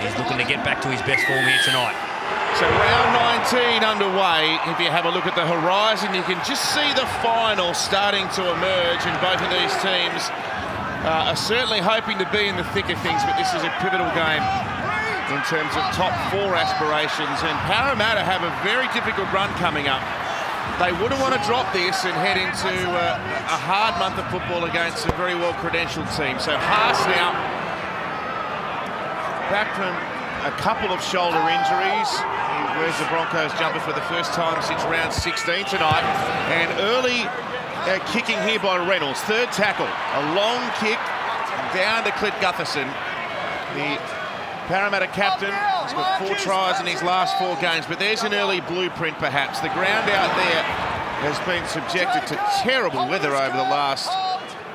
he's looking to get back to his best form here tonight. So round 19 underway. If you have a look at the horizon, you can just see the final starting to emerge, and both of these teams are certainly hoping to be in the thick of things, but this is a pivotal game in terms of top 4 aspirations, and Parramatta have a very difficult run coming up. They wouldn't want to drop this and head into a hard month of football against a very well-credentialed team. So Haas now back from a couple of shoulder injuries. He wears the Broncos jumper for the first time since round 16 tonight. And early kicking here by Reynolds. Third tackle. A long kick down to Clint Gutherson. The Parramatta captain has got 4 tries in his last 4 games, but there's an early blueprint perhaps. The ground out there has been subjected to terrible weather over the last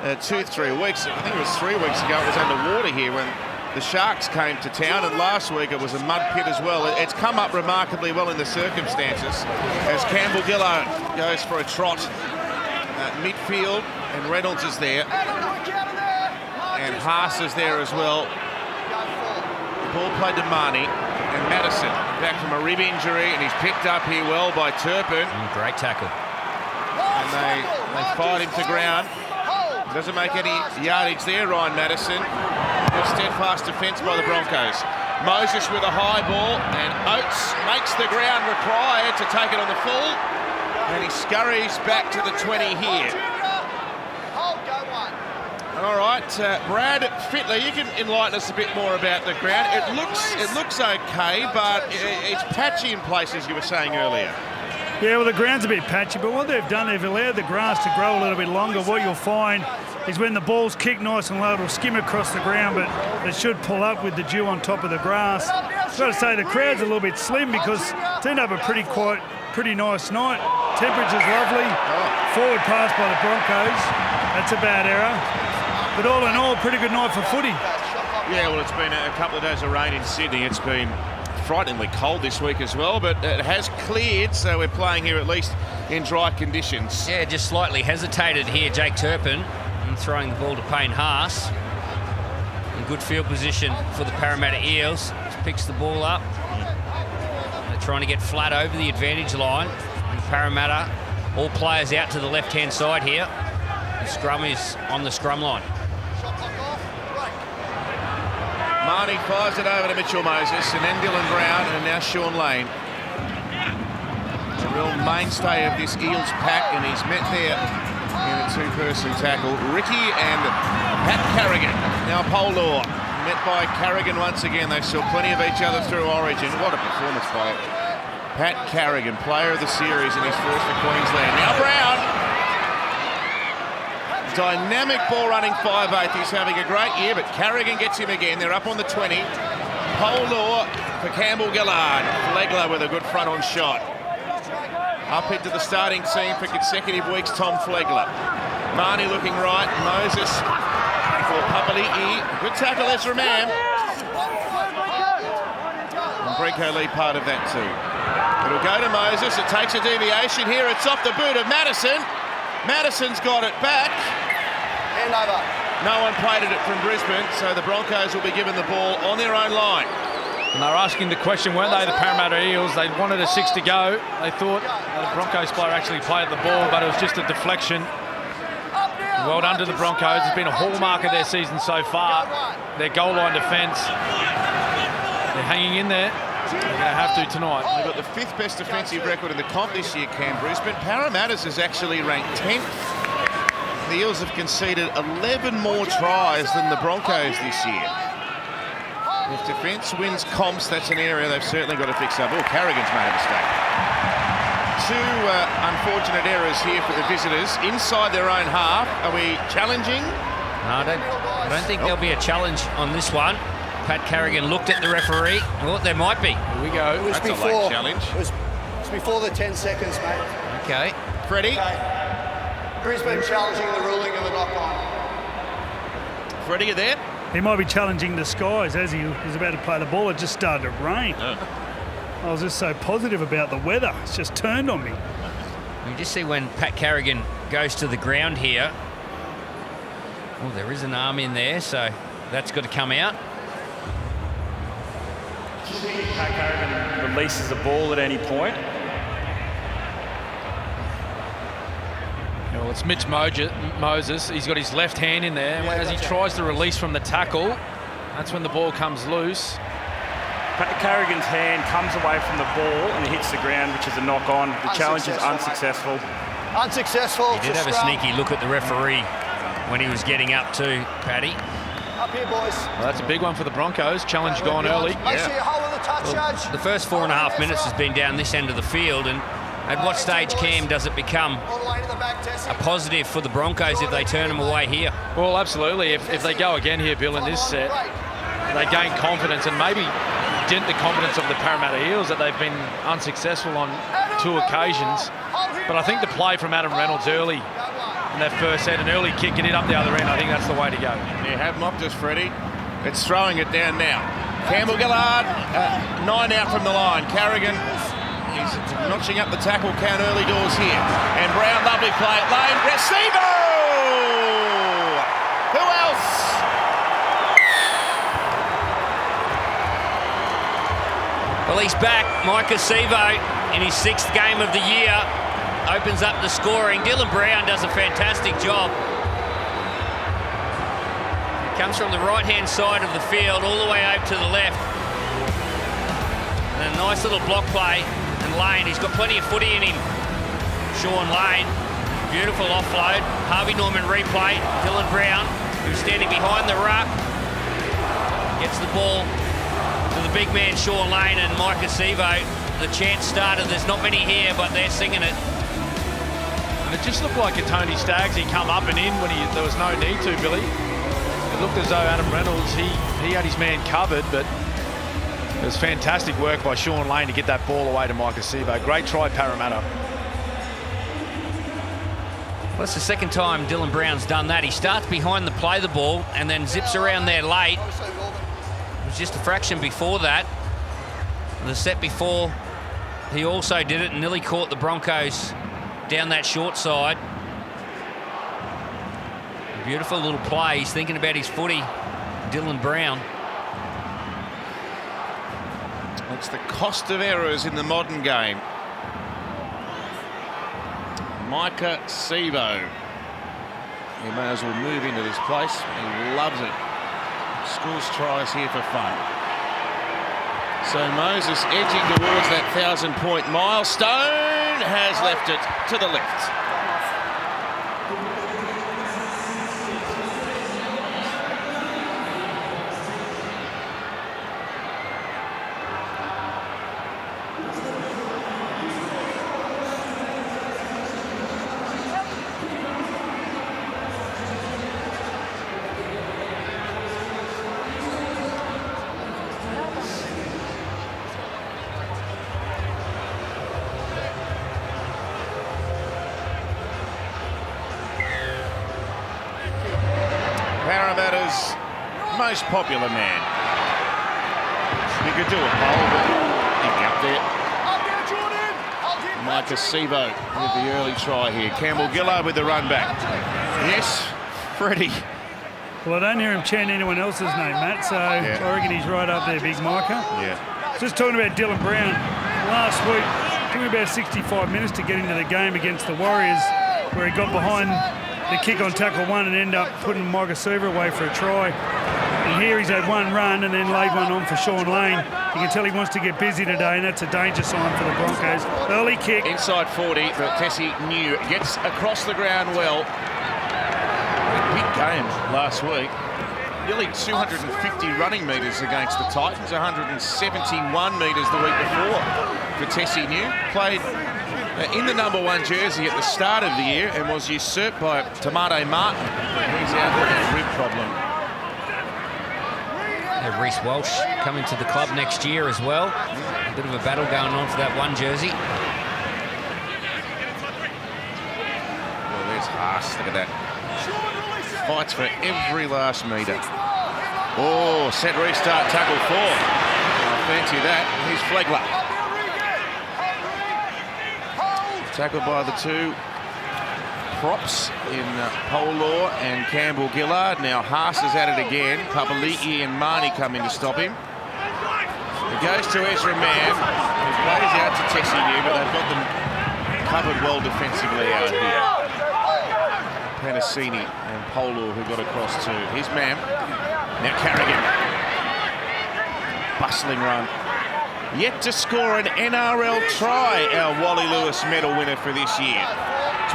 2-3 weeks. I think it was 3 weeks ago it was underwater here when the Sharks came to town, and last week it was a mud pit as well. It's come up remarkably well in the circumstances as Campbell Gillard goes for a trot at midfield, and Reynolds is there, and Haas is there as well. Ball played to Marnie, and Madison back from a rib injury, and he's picked up here well by Turpin. Great tackle. And they fight him to ground. Doesn't make any yardage there, Ryan Madison. A steadfast defence by the Broncos. Moses with a high ball, and Oates makes the ground required to take it on the full, and he scurries back to the 20 here. All right, Brad Fittler, you can enlighten us a bit more about the ground. It looks okay, but it's patchy in places, you were saying earlier. Yeah, well, the ground's a bit patchy, but what they've done, they've allowed the grass to grow a little bit longer. What you'll find is when the ball's kicked nice and low, it'll skim across the ground, but it should pull up with the dew on top of the grass. I've got to say, the crowd's a little bit slim because it's ended up a pretty nice night. Temperature's lovely. Forward pass by the Broncos. That's a bad error. But all in all, pretty good night for footy. Yeah, well, it's been a couple of days of rain in Sydney. It's been frighteningly cold this week as well, but it has cleared, so we're playing here at least in dry conditions. Yeah, just slightly hesitated here, Jake Turpin, and throwing the ball to Payne Haas. In good field position for the Parramatta Eels. Just picks the ball up. They're trying to get flat over the advantage line. And Parramatta, all players out to the left-hand side here. The scrum is on the scrum line. Marnie fires it over to Mitchell Moses, and then Dylan Brown, and now Sean Lane. A real mainstay of this Eels pack, and he's met there in a 2-person tackle. Ricky and Pat Carrigan. Now Polar met by Carrigan once again. They saw plenty of each other through Origin. What a performance by Pat Carrigan, player of the series in his first for Queensland. Now Brown. Dynamic ball running 5'8". He's having a great year, but Carrigan gets him again. They're up on the 20. Polar for Campbell Gillard. Flegler with a good front-on shot. Up into the starting team for consecutive weeks, Tom Flegler. Marnie looking right. Moses for Papali'i. Good tackle, Ezra Mam. And Brinko Lee part of that too. It'll go to Moses. It takes a deviation here. It's off the boot of Madison. Madison's got it back. Hand over. No one played it from Brisbane, so the Broncos will be given the ball on their own line. And they were asking the question, weren't they, the Parramatta Eels? They wanted a 6 to go. They thought the Broncos player actually played the ball, but it was just a deflection. Well done to the Broncos. It's been a hallmark of their season so far. Their goal line defence. They're hanging in there. They're going to have to tonight. They've got the 5th best defensive record in the comp this year, Cam Brisbane. Parramatta's is actually ranked 10th. The Eels have conceded 11 more tries than the Broncos this year. If defence wins comps, that's an area they've certainly got to fix up. Oh, Carrigan's made a mistake. 2 unfortunate errors here for the visitors inside their own half. Are we challenging? No, I don't think there'll be a challenge on this one. Pat Carrigan looked at the referee. Well, there might be. Here we go. It was That's before, a late challenge. It was before the 10 seconds, mate. Okay. Freddie? Brisbane challenging the ruling of the knock-on. Freddie, you there? He might be challenging the skies as he was about to play the ball. It just started to rain. Oh. I was just so positive about the weather. It's just turned on me. You just see when Pat Carrigan goes to the ground here. Oh, there is an arm in there, so that's got to come out. Pat Carrigan releases the ball at any point. Well, it's Mitch Moses. He's got his left hand in there. As he tries to release from the tackle, that's when the ball comes loose. Pat Carrigan's hand comes away from the ball and hits the ground, which is a knock-on. The challenge is unsuccessful. Unsuccessful. He did have a sneaky look at the referee when he was getting up to Paddy. Up here, boys. Well, that's a big one for the Broncos. Challenge gone early. Make sure you hold the touch, Judge. The first 4.5 minutes has been down this end of the field, and at what stage, Cam, does it become a positive for the Broncos if they turn them away here? Well, absolutely. If they go again here, Bill, in this set, they gain confidence and maybe dent the confidence of the Parramatta Eels that they've been unsuccessful on 2 occasions. But I think the play from Adam Reynolds early in that first set, an early kick and it up the other end, I think that's the way to go. You have mocked us, Freddie. It's throwing it down now. Campbell Gillard, 9 out from the line. Carrigan, he's notching up the tackle count early doors here. And Brown, lovely play at lane. Recibo! Who else? Well, he's back. Micah Sevo in his 6th game of the year opens up the scoring. Dylan Brown does a fantastic job. He comes from the right-hand side of the field all the way over to the left. And a nice little block play. And Lane, he's got plenty of footy in him. Sean Lane, beautiful offload. Harvey Norman replay. Dylan Brown, who's standing behind the ruck, gets the ball to the big man Sean Lane and Micah Sevo. The chant started. There's not many here, but they're singing it. And it just looked like a Tony Staggs. He come up and in when there was no need to, Billy. It looked as though Adam Reynolds, he had his man covered, but it was fantastic work by Sean Lane to get that ball away to Micah Sevo. Great try, Parramatta. Well, it's the second time Dylan Brown's done that. He starts behind the play the ball and then zips around there late. It was just a fraction before that. The set before, he also did it and nearly caught the Broncos down that short side. Beautiful little play. He's thinking about his footy, Dylan Brown. That's the cost of errors in the modern game. Micah Sevo. He may as well move into this place. He loves it. Scores tries here for fun. So Moses edging towards that 1,000-point milestone, has left it to the left. Parramatta's most popular man. You could do a poll, but he'd be up there. Micah Sevo with the early try here. Campbell Gillard with the run back. Yes, Freddie. Well, I don't hear him chant anyone else's name, Matt, so I reckon he's right up there, big Micah. Yeah. Just talking about Dylan Brown, last week, it took him about 65 minutes to get into the game against the Warriors, where he got behind the kick on tackle 1 and ended up putting Micah Sevo away for a try. And here he's had 1 run and then laid one on for Sean Lane. You can tell he wants to get busy today, and that's a danger sign for the Broncos. Early kick. Inside 40, but Tessie New gets across the ground well. Big game last week. Nearly 250 running metres against the Titans, 171 metres the week before for Tessie New. Played in the #1 jersey at the start of the year and was usurped by Tamade Martin. He's out with a rib problem. Reece Walsh coming to the club next year as well. A bit of a battle going on for that 1 jersey. Well, there's Haas, look at that. Fights for every last metre. Oh, set restart, tackle 4. I fancy that. Here's Flegler. Tackled by the 2 props in Polor and Campbell Gillard. Now Haas is at it again. Papali'i and Marnie come in to stop him. goes to Ezra Mann, who plays out to Tessie New, but they've got them covered well defensively out here. Panasini and Polo who got across to his man. Now Carrigan. Bustling run. Yet to score an NRL try, our Wally Lewis medal winner for this year.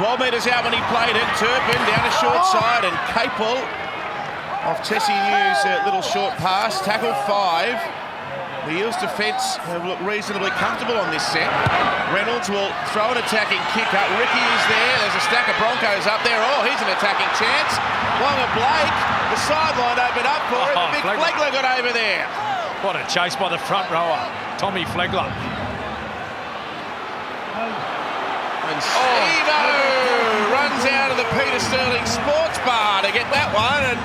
12 metres out when he played it. Turpin down a short side and Capel off Tessie New's little short pass. Tackle 5. The Eels defence have looked reasonably comfortable on this set. Reynolds will throw an attacking kick up. Ricky is there. There's a stack of Broncos up there. Oh, here's an attacking chance. Wonga Blake, the sideline opened up for him. Big Flegler got over there. What a chase by the front rower, Tommy Flegler. And Steve-O runs out of the Peter Sterling Sports Bar to get that one and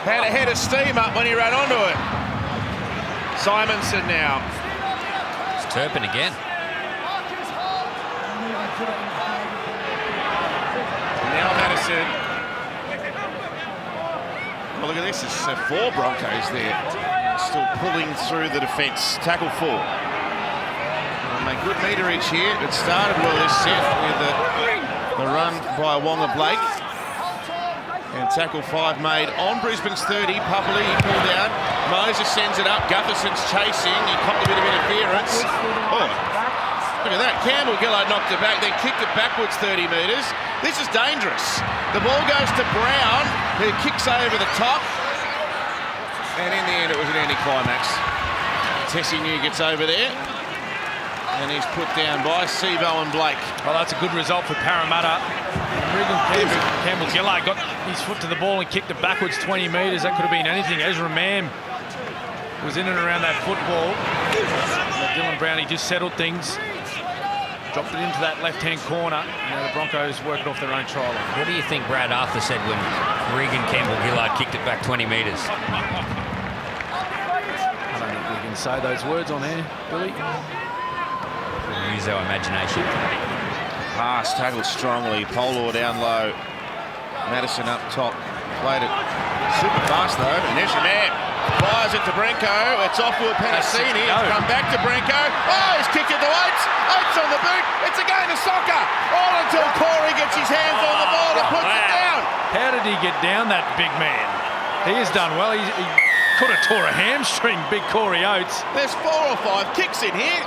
had a head of steam up when he ran onto it. Simonson now. It's Turpin again. Now Madison. Well, look at this. It's 4 Broncos there. Still pulling through the defence. Tackle 4. And they good meterage here. It started well this set with the run by Wonga Blake. And tackle 5 made on Brisbane's 30. Papali, he pulled down. Moses sends it up. Gutherson's chasing. He copped a bit of interference. Oh, look at that. Campbell Gillard knocked it back, then kicked it backwards 30 metres. This is dangerous. The ball goes to Brown, who kicks over the top. And in the end, it was an anticlimax. Tessie New gets over there. And he's put down by Sebo and Blake. Well, that's a good result for Parramatta. Campbell Gillard got his foot to the ball and kicked it backwards 20 metres. That could have been anything. Ezra Mann was in and around that football. Dylan Brownie just settled things. Dropped it into that left-hand corner. Now the Broncos working off their own try line. What do you think Brad Arthur said when Regan Campbell Gillard kicked it back 20 metres? I don't think we can say those words on air, Billy. We'll use our imagination. Pass tackled strongly. Polo down low. Madison up top. Played it super fast though. And Ezra Mann fires it to Brenko. It's off Will Panasini. It's come back to Brenko. Oh, he's kicked it to Oates. Oates on the boot. It's a game of soccer. All until Corey gets his hands on the ball and puts it down. How did he get down, that big man? He has done well. He could have tore a hamstring, big Corey Oates. There's 4 or 5 kicks in here.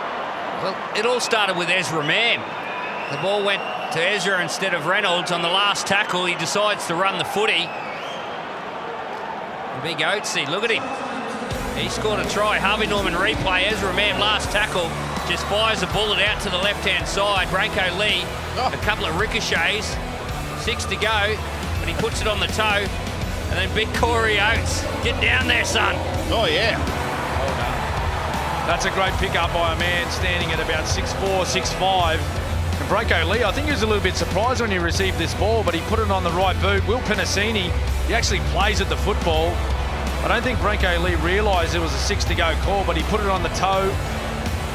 Well, it all started with Ezra Mann. The ball went to Ezra instead of Reynolds on the last tackle. He decides to run the footy. Big Oatesy, look at him. He scored a try. Harvey Norman replay. Ezra Mann, last tackle, just fires a bullet out to the left-hand side. Branko Lee, a couple of ricochets. 6 to go, but he puts it on the toe. And then big Corey Oates. Get down there, son. Oh, yeah. That's a great pick-up by a man standing at about 6'4", 6'5". And Branko Lee, I think he was a little bit surprised when he received this ball, but he put it on the right boot. Will Panasini, he actually plays at the football. I don't think Branko Lee realised it was a 6 to go call, but he put it on the toe.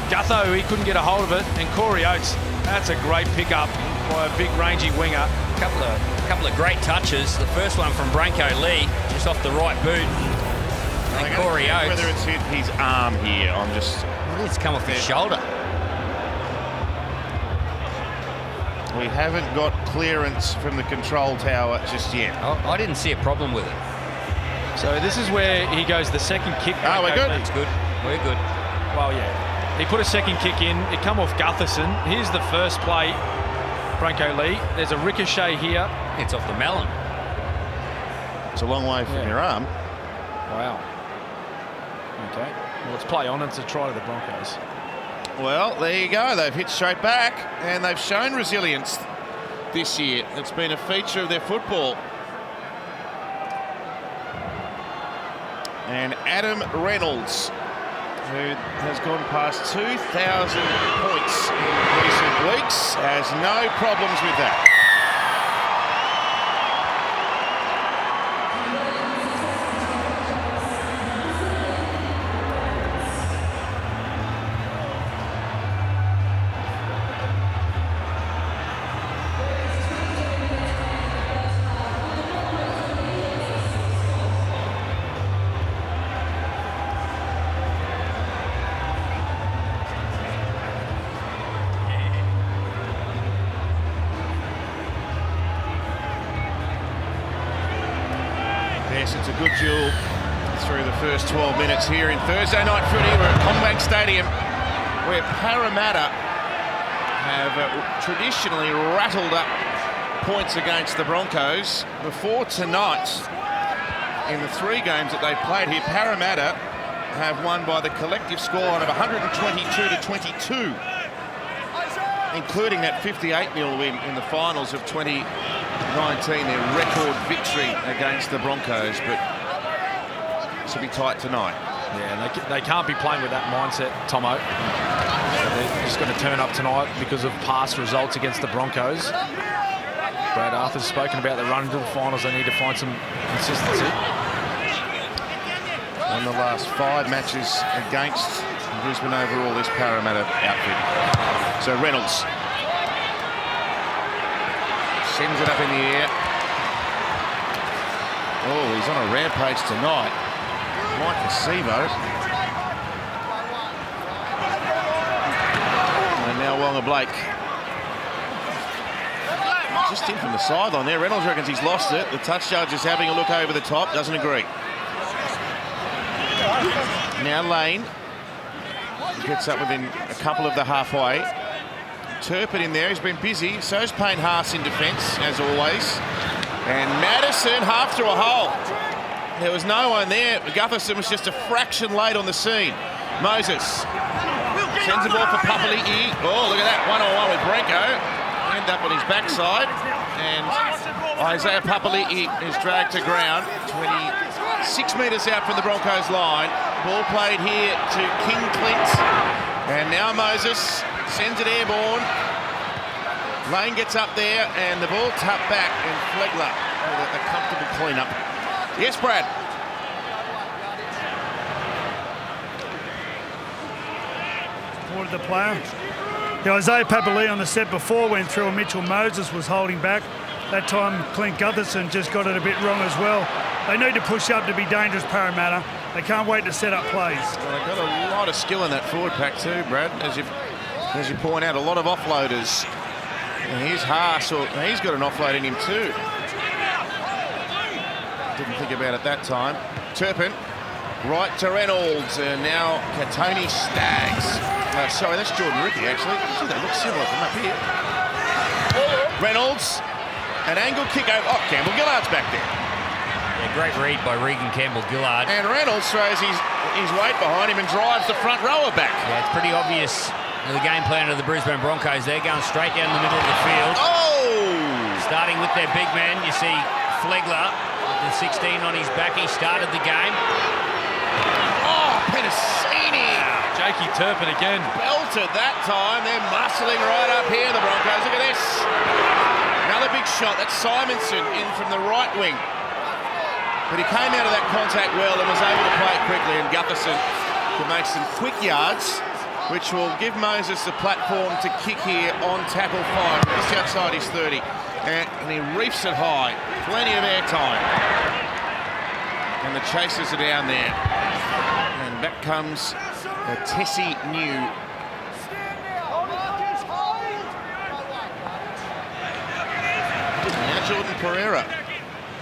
Gutho, he couldn't get a hold of it. And Corey Oates, that's a great pick-up by a big rangy winger. A couple of great touches. The first one from Branko Lee, just off the right boot. And Corey Oates. Whether it's hit his arm here, I'm just... It's come off his shoulder. We haven't got clearance from the control tower just yet. I didn't see a problem with it. So this is where he goes the second kick. Oh, we're good. That's good. We're good. Well, yeah. He put a second kick in. It come off Gutherson. Here's the first play, Branko Lee. There's a ricochet here. It's off the melon. It's a long way from your arm. Wow. Okay. Well, let's play on. It's a try to the Broncos. Well, there you go. They've hit straight back, and they've shown resilience this year. It's been a feature of their football. And Adam Reynolds, who has gone past 2,000 points in recent weeks, has no problems with that. good duel through the first 12 minutes here in Thursday night footy. We're at Combank Stadium, where Parramatta have traditionally rattled up points against the Broncos. Before tonight, in the 3 games that they've played here, Parramatta have won by the collective scoreline of 122-22, including that 58-0 win in the finals of 2019, their record victory against the Broncos. But this will be tight tonight. Yeah, they can't be playing with that mindset, Tomo. They're just going to turn up tonight because of past results against the Broncos. Brad Arthur's spoken about the run to the finals. They need to find some consistency. In the last 5 matches against Brisbane overall, this Parramatta outfit. So Reynolds sends it up in the air. Oh, he's on a rampage tonight. Mike Acevo. And now Wonga Blake. Just in from the sideline there. Reynolds reckons he's lost it. The touch judge is having a look over the top. Doesn't agree. Now Lane gets up within a couple of the halfway. Turpin in there, he's been busy. So's Payne Haas in defence, as always. And Madison half through a hole. There was no one there. Gutherson was just a fraction late on the scene. Moses sends the ball for Papali'i. Oh, look at that, one-on-one with Brenko. End up on his backside. And Isaiah Papali'i is dragged to ground. 26 metres out from the Broncos line. Ball played here to King Clint. And now Moses sends it airborne. Lane gets up there and the ball tapped back, and Flegler with a comfortable clean-up. Yes, Brad. Forward the player. Yeah, Isaiah Papali'i on the set before went through, and Mitchell Moses was holding back. That time Clint Gutherson just got it a bit wrong as well. They need to push up to be dangerous, Parramatta. They can't wait to set up plays. Well, they've got a lot of skill in that forward pack too, Brad. As you point out, a lot of offloaders. And here's Haas, he's got an offload in him too. Didn't think about it that time. Turpin, right to Reynolds, and now Katoni Staggs. Sorry, that's Jordan Ricky actually. Gee, they look similar from up here. Reynolds, an angle kick over. Oh, Campbell Gillard's back there. Yeah, great read by Regan Campbell-Gillard. And Reynolds throws his weight behind him and drives the front rower back. Yeah, it's pretty obvious the game plan of the Brisbane Broncos. They're going straight down the middle of the field. Oh! Starting with their big man, you see Flegler with the 16 on his back. He started the game. Oh, Penasini! Jakey Turpin again. Belted that time. They're muscling right up here, the Broncos. Look at this. Another big shot. That's Simonson in from the right wing. But he came out of that contact well and was able to play it quickly, and Gutherson could make some quick yards, which will give Moses the platform to kick here on tackle 5, just outside his 30. And he reefs it high. Plenty of air time. And the chasers are down there. And back comes Tessie New. And now Jordan Pereira.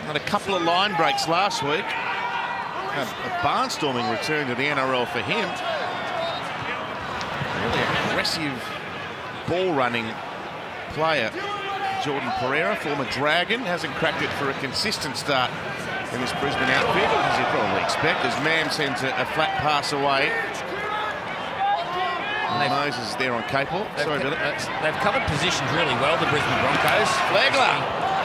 Had a couple of line breaks last week. A barnstorming return to the NRL for him. Really aggressive ball-running player. Jordan Pereira, former Dragon, hasn't cracked it for a consistent start in this Brisbane outfit, as you probably expect, as Mam sends a flat pass away. Moses is there on Capel. Sorry, Billy. They've covered positions really well, the Brisbane Broncos. Flegler.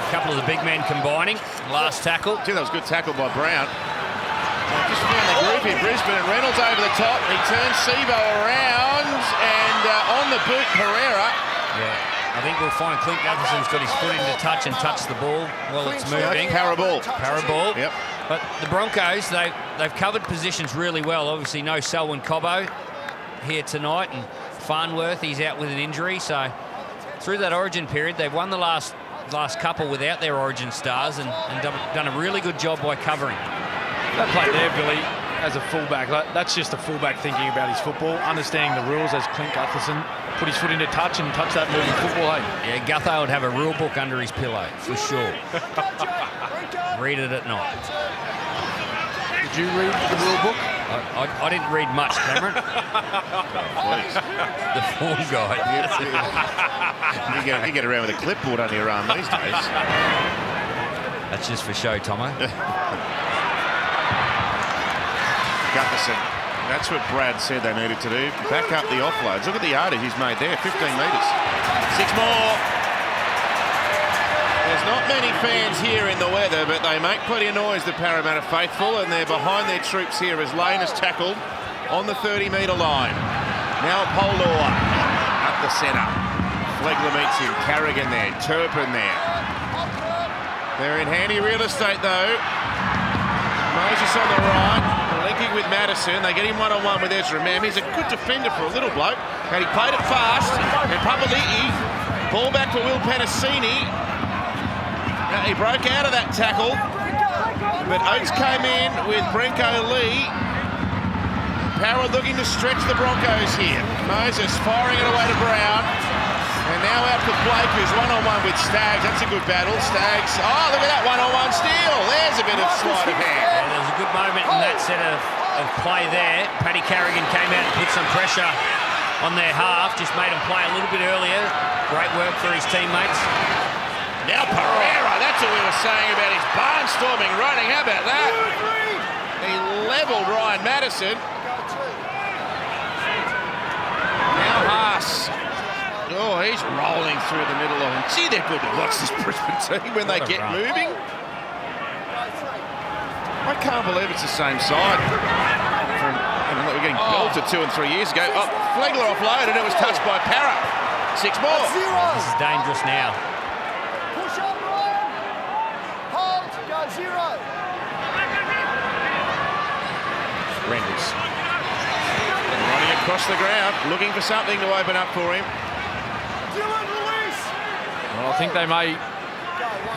A couple of the big men combining. Last tackle. Gee, that was a good tackle by Brown. Just found the group here, Brisbane, and Reynolds over the top. He turns Sebo around, and on the boot, Pereira. Yeah, I think we'll find Clint Gutherson's got his foot into touch and touched the ball while it's moving. Paraball. Yep. But the Broncos, they've covered positions really well. Obviously, no Selwyn Cobbo here tonight, and Farnworth, he's out with an injury. So through that Origin period, they've won the last couple without their Origin stars and done a really good job by covering. That play there, Billy, as a fullback, that's just a fullback thinking about his football, understanding the rules as Clint Gutherson put his foot into touch and touch that moving football. Hey? Yeah, Gutho would have a rule book under his pillow, for sure. Read it at night. Did you read the rule book? I didn't read much, Cameron. Please. The form guide. You get around with a clipboard under your arm these days. That's just for show, Tomo. Gutherson. That's what Brad said they needed to do. Back up the offloads. Look at the yardage he's made there, 15 metres. 6 more. There's not many fans here in the weather, but they make plenty of noise, the Parramatta faithful, and they're behind their troops here as Lane is tackled on the 30-metre line. Now Polar up the centre. Flegler meets him. Carrigan there. Turpin there. They're in handy real estate, though. Moses on the right. Linking with Madison. They get him one-on-one with Ezra Mam. He's a good defender for a little bloke. And he played it fast. And Papali'i. Ball back to Will Penasini. He broke out of that tackle. But Oates came in with Brenko Lee. Power looking to stretch the Broncos here. Moses firing it away to Brown. And now out to Blake, who's one-on-one with Staggs. That's a good battle. Staggs. Oh, look at that one-on-one steal. There's a bit of sleight of hand. Yeah, there was a good moment in that set of play there. Paddy Carrigan came out and put some pressure on their half. Just made them play a little bit earlier. Great work for his teammates. Now Pereira. That's what we were saying about his barnstorming running. How about that? He levelled Ryan Madison. Now Haas. Oh, he's rolling through the middle of them. Gee, they're good to watch this Brisbane team when they get moving. I can't believe it's the same side. We're getting belted 2 and 3 years ago. Oh, Flegler offloaded. It was touched by Parra. 6 more. This is dangerous now. Push up, Ryan. Hold, go 0. Reynolds. Running across the ground, looking for something to open up for him. Well, I think they may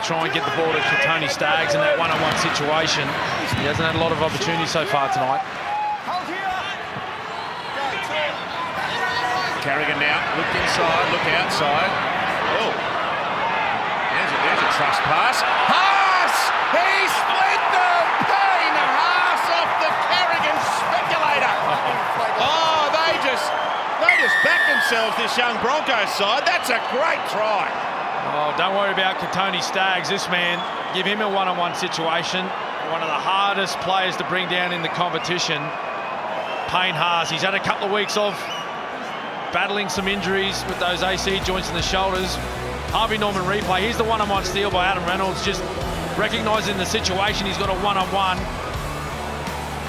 try and get the ball to Tony Staggs in that one-on-one situation. He hasn't had a lot of opportunity so far tonight. Carrigan now, look inside, look outside. Oh, there's a trust pass. Haas! He split the Payne Haas off the Carrigan speculator. Oh, they just backed themselves, this young Broncos side. That's a great try. Oh, don't worry about Tony Staggs. This man, give him a one-on-one situation. One of the hardest players to bring down in the competition. Payne Haas, he's had a couple of weeks off battling some injuries with those AC joints in the shoulders. Harvey Norman replay. Here's the one-on-one steal by Adam Reynolds, just recognising the situation. He's got a one-on-one.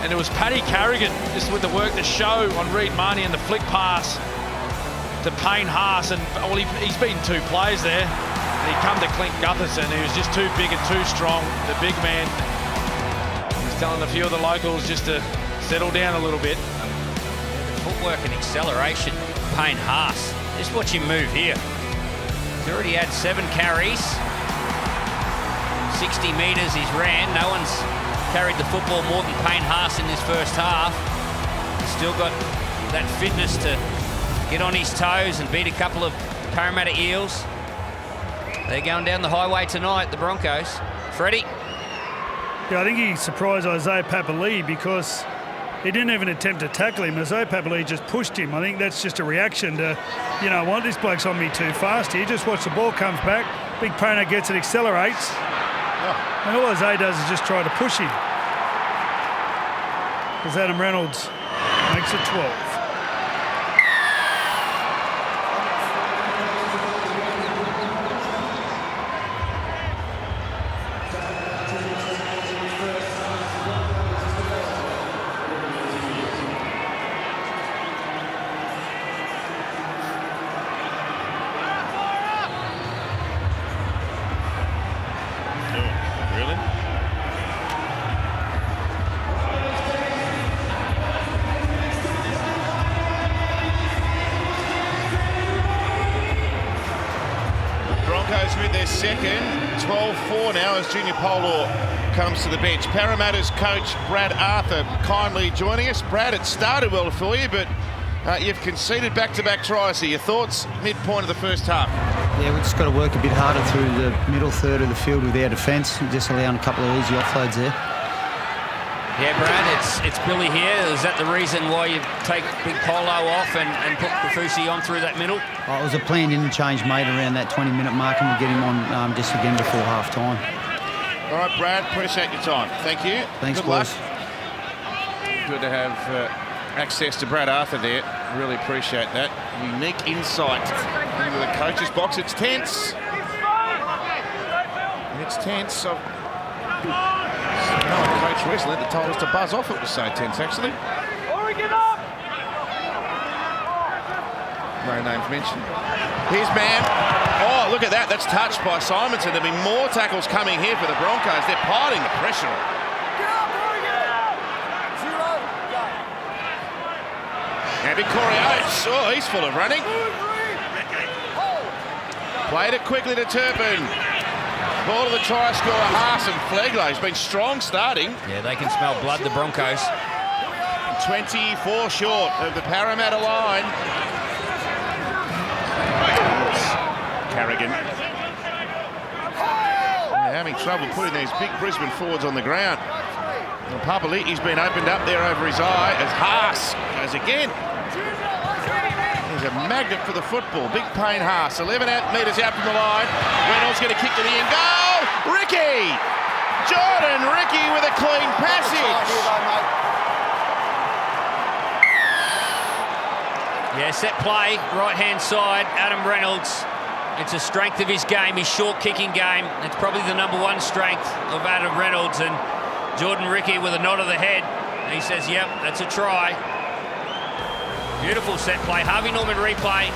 And it was Paddy Carrigan, just with the work to show on Reid Marnie and the flick pass to Payne Haas. And well, he's beaten 2 players there. And he come to Clint Gutherson, who was just too big and too strong, the big man. He's telling a few of the locals just to settle down a little bit. Footwork and acceleration. Payne Haas. Just watch him move here. He's already had 7 carries. 60 metres he's ran. No one's carried the football more than Payne Haas in this first half. He's still got that fitness to get on his toes and beat a couple of Parramatta Eels. They're going down the highway tonight, the Broncos. Freddie? Yeah, I think he surprised Isaiah Papali'i because he didn't even attempt to tackle him. Isaiah Papali'i just pushed him. I think that's just a reaction to, you know what, this bloke's on me too fast here. Just watch the ball comes back. Big Payne gets it, accelerates. And all Isaiah does is just try to push him. As Adam Reynolds makes it 12. With their second, 12-4 now as Junior Polo comes to the bench. Parramatta's coach Brad Arthur kindly joining us. Brad, it started well for you, but you've conceded back-to-back tries here. Your thoughts midpoint of the first half? Yeah, we've just got to work a bit harder through the middle third of the field with our defence, just allowing a couple of easy offloads there. Yeah, Brad, it's Billy here. Is that the reason why you take Big Polo off and put Kafusi on through that middle? Oh, it was a planned interchange made around that 20-minute mark, and we'll get him on just again before half-time. All right, Brad, appreciate your time. Thank you. Thanks, Good luck. boys. Good to have access to Brad Arthur there. Really appreciate that. Unique insight into the coach's box. It's tense. It's tense. No, Coach recently that told us to buzz off. It was so tense, actually. No names mentioned. Here's man. Oh, look at that. That's touched by Simonson. There'll be more tackles coming here for the Broncos. They're piling the pressure on. And Victoria Oates. Oh, he's full of running. Played it quickly to Turpin. Ball to the try scorer, Haas, and Flegler. He's been strong starting. Yeah, they can smell blood, the Broncos. 24 short of the Parramatta line. Carrigan. They're having trouble putting these big Brisbane forwards on the ground. And Papali'i's been opened up there over his eye as Haas goes again. He's a magnet for the football. Big pain Haas. 11 metres out from the line. Reynolds going to kick to the end. Goal! Ricky! Jordan Ricky with a clean passage. Yeah, set play, right-hand side, Adam Reynolds. It's a strength of his game, his short kicking game. It's probably the #1 strength of Adam Reynolds, and Jordan Ricky with a nod of the head. He says, yep, that's a try. Beautiful set play. Harvey Norman replay.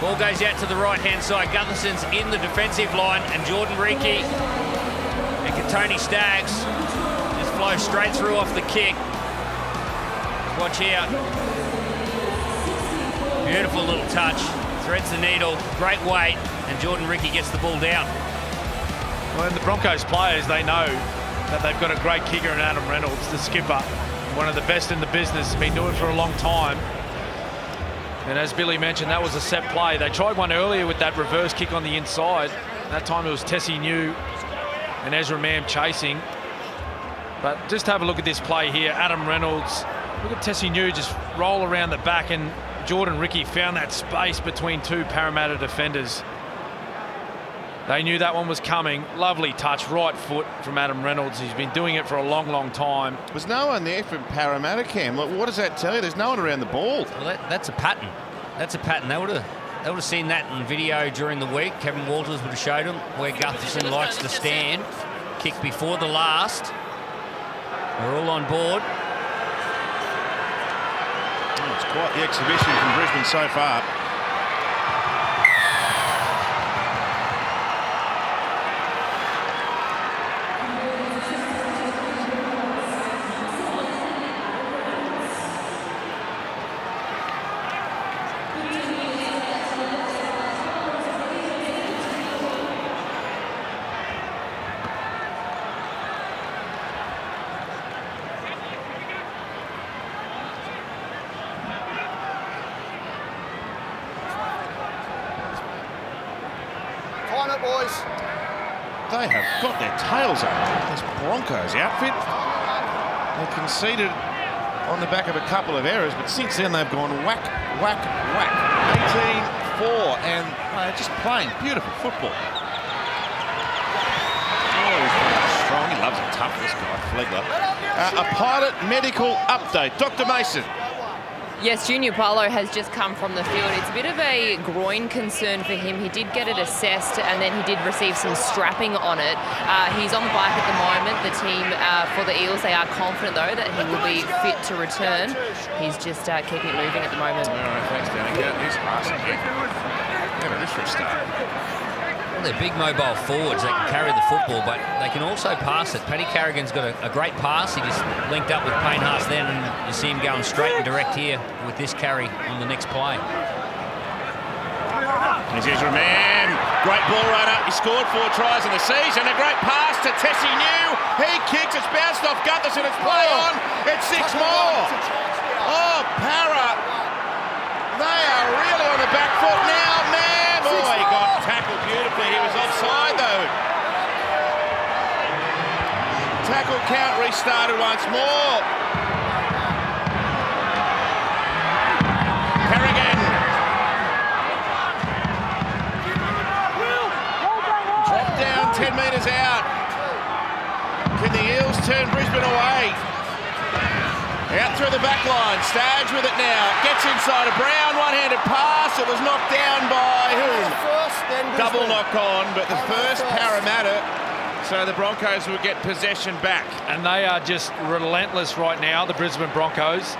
Ball goes out to the right-hand side. Gutherson's in the defensive line, and Jordan Ricky and Katoni Staggs just flow straight through off the kick. Watch out. Beautiful little touch. Threads the needle. Great weight, and Jordan Ricky gets the ball down. Well, and the Broncos players, they know that they've got a great kicker in Adam Reynolds, the skipper. One of the best in the business. Been doing it for a long time. And as Billy mentioned, that was a set play. They tried one earlier with that reverse kick on the inside. That time it was Tessie New and Ezra Mam chasing. But just have a look at this play here. Adam Reynolds, look at Tessie New just roll around the back, and Jordan Ricky found that space between two Parramatta defenders. They knew that one was coming. Lovely touch, right foot from Adam Reynolds. He's been doing it for a long, long time. There's no one there from Parramatta, Cam. Look, what does that tell you? There's no one around the ball. Well, that's a pattern. That's a pattern. They would have seen that in video during the week. Kevin Walters would have showed them where Gutherson likes to stand. Kick before the last. We're all on board. Oh, it's quite the exhibition from Brisbane so far. They have got their tails up. This Broncos outfit. They conceded on the back of a couple of errors, but since then they've gone whack, whack, whack. 18-4, and they're just playing beautiful football. Oh, he's very strong. He loves it tough, this guy, Flegler. A pilot medical update. Dr. Mason. Yes, Junior Paulo has just come from the field. It's a bit of a groin concern for him. He did get it assessed, and then he did receive some strapping on it. He's on the bike at the moment. The team for the Eels, they are confident, though, that he will be fit to return. He's just keeping it moving at the moment. All right, thanks, Danica. He's passing here. How about this for a start? Well, they're big mobile forwards that can carry the football, but they can also pass it. Paddy Carrigan's got a great pass. He just linked up with Payne Haas then, and you see him going straight and direct here with this carry on the next play. Here's Ezra Mam. Great ball runner. He scored 4 tries in the season. A great pass to Tessie New. He kicks. It's bounced off Gutherson. It's play on. It's 6 more. Oh, Para. They are really on the back foot now. Mam. Oh, he got tackled beautifully. He was offside, though. tackle count restarted once more. Carrigan. Drop down 10 metres out. Can the Eels turn Brisbane away? Out through the back line. Staggs with it now. Gets inside of Brown. One-handed pass. It was knocked down by whom? Double knock on, but the first Parramatta. So the Broncos will get possession back. And they are just relentless right now, the Brisbane Broncos.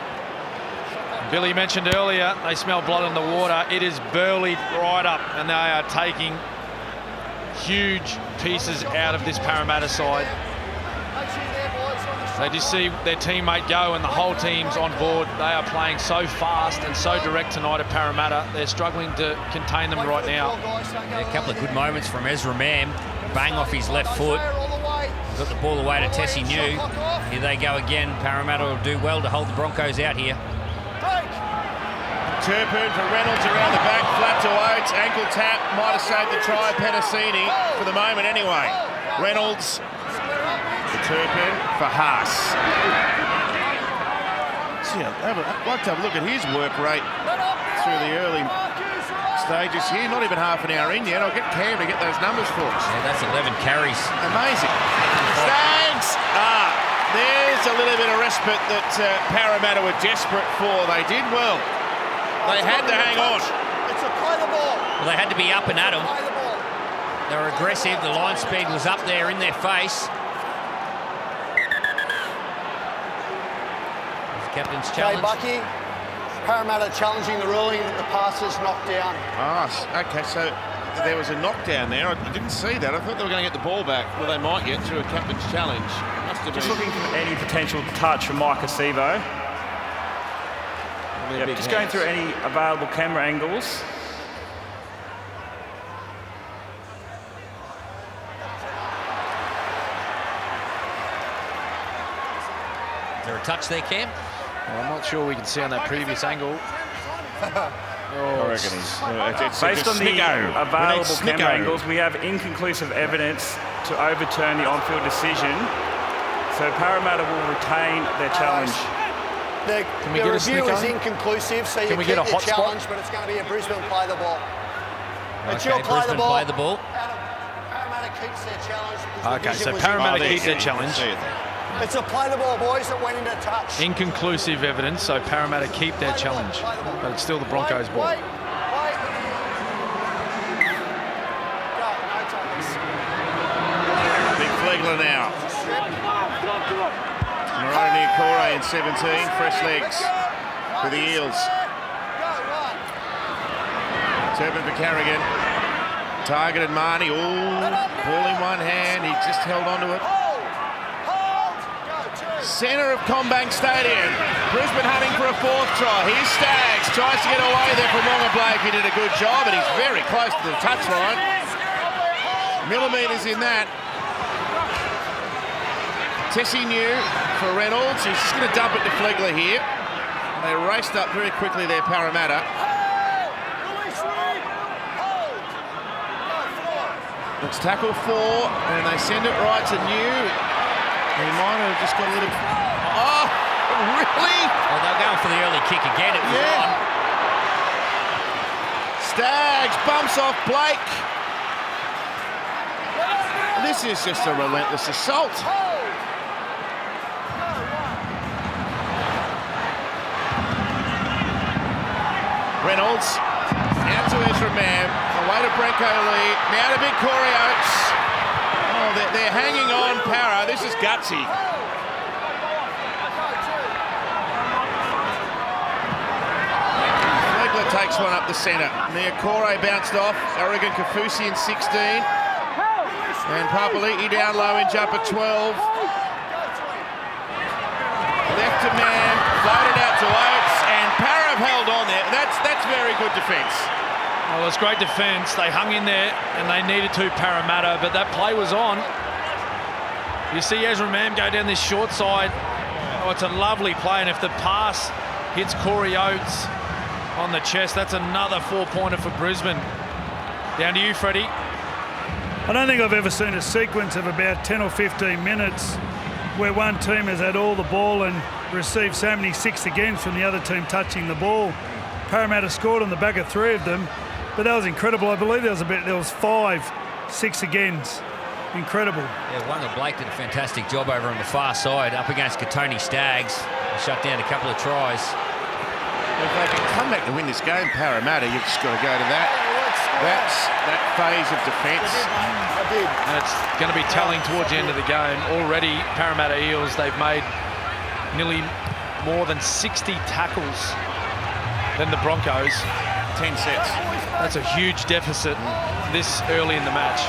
Billy mentioned earlier, they smell blood in the water. It is burleyed right up, and they are taking huge pieces out of this Parramatta side. They just see their teammate go and the whole team's on board. They are playing so fast and so direct tonight at Parramatta. They're struggling to contain them right now. Yeah, a couple of good moments from Ezra Mam. Bang off his left foot. Got the ball away to Tessie New. Here they go again. Parramatta will do well to hold the Broncos out here. Turpin for Reynolds around the back. Flat to Oates. Ankle tap. Might have saved the try. Penasini for the moment anyway. Reynolds. Turpin for Haas. See, I'd like to have a look at his work rate through the early stages here. Not even half an hour in yet. I'll get Cam to get those numbers for us. Yeah, that's 11 carries. Amazing. Staggs. There's a little bit of respite that Parramatta were desperate for. They did well. They had to hang on. It's a play the ball. Well, they had to be up and at them. They were aggressive. The line speed was up there in their face. Captain's challenge. Okay, Bucky. Parramatta challenging the ruling that the pass is knocked down. Okay, so there was a knockdown there. I didn't see that. I thought they were going to get the ball back. Well, they might get through a captain's challenge. Must have Just been. looking for any potential touch from Mike Acevo. Yep, just going through any available camera angles. Is there a touch there, Cam? Well, I'm not sure we can see on that previous angle. I reckon it's Based on the available camera angles, we have inconclusive evidence to overturn the on-field decision. So Parramatta will retain their challenge. The review is inconclusive, so you keep the challenge, but it's going to be a Brisbane play the ball. It's your play the ball. Play the ball. Parramatta keeps their challenge. Okay, so Parramatta keep their challenge. It's a play the ball, boys, that went into touch. Inconclusive evidence, so Parramatta keep their challenge, but it's still the Broncos' ball. Wait. Big Flegler now. Moroni Corey in 17, fresh legs for the Eels. Turpin for Carrigan. Targeted Marnie. Ball in one hand. He just held onto it. Centre of Combank Stadium. Brisbane hunting for a fourth try. Here's Staggs. Tries to get away there from Wonga Blake. He did a good job, and he's very close to the touchline. Millimetres in that. Tessie New for Reynolds. He's just going to dump it to Flegler here. And they raced up very quickly there, Parramatta. It's tackle 4, and they send it right to New. He might have just got a little... Oh, really? Well, they're going for the early kick again. It was on. Staggs bumps off Blake. This is just a relentless assault. Reynolds out to Ezra Mam, away to Brenko Lee, now to big Corey Oates. Oh, they're hanging on, Para. This is gutsy. Flegler takes one up the centre. Corey bounced off. Oregon Kafusi in 16. And Papali'i down low in jumper 12. Left to Mam, floated out to Oates, and Para held on there. That's very good defence. Well, it's great defence. They hung in there and they needed to, Parramatta, but that play was on. You see Ezra Mam go down this short side. Oh, it's a lovely play, and if the pass hits Corey Oates on the chest, that's another 4-pointer for Brisbane. Down to you, Freddie. I don't think I've ever seen a sequence of about 10 or 15 minutes where one team has had all the ball and received so many 6 agains from the other team touching the ball. Parramatta scored on the back of 3 of them, but that was incredible. I believe there was 5 6 agains. Incredible. Yeah, Wanga Blake did a fantastic job over on the far side up against Katoni Staggs. Shut down a couple of tries. If they can come back to win this game, Parramatta, you've just got to go to that phase of defence. And it's going to be telling towards the end of the game. Already, Parramatta Eels, they've made nearly more than 60 tackles than the Broncos. 10 sets. That's a huge deficit this early in the match.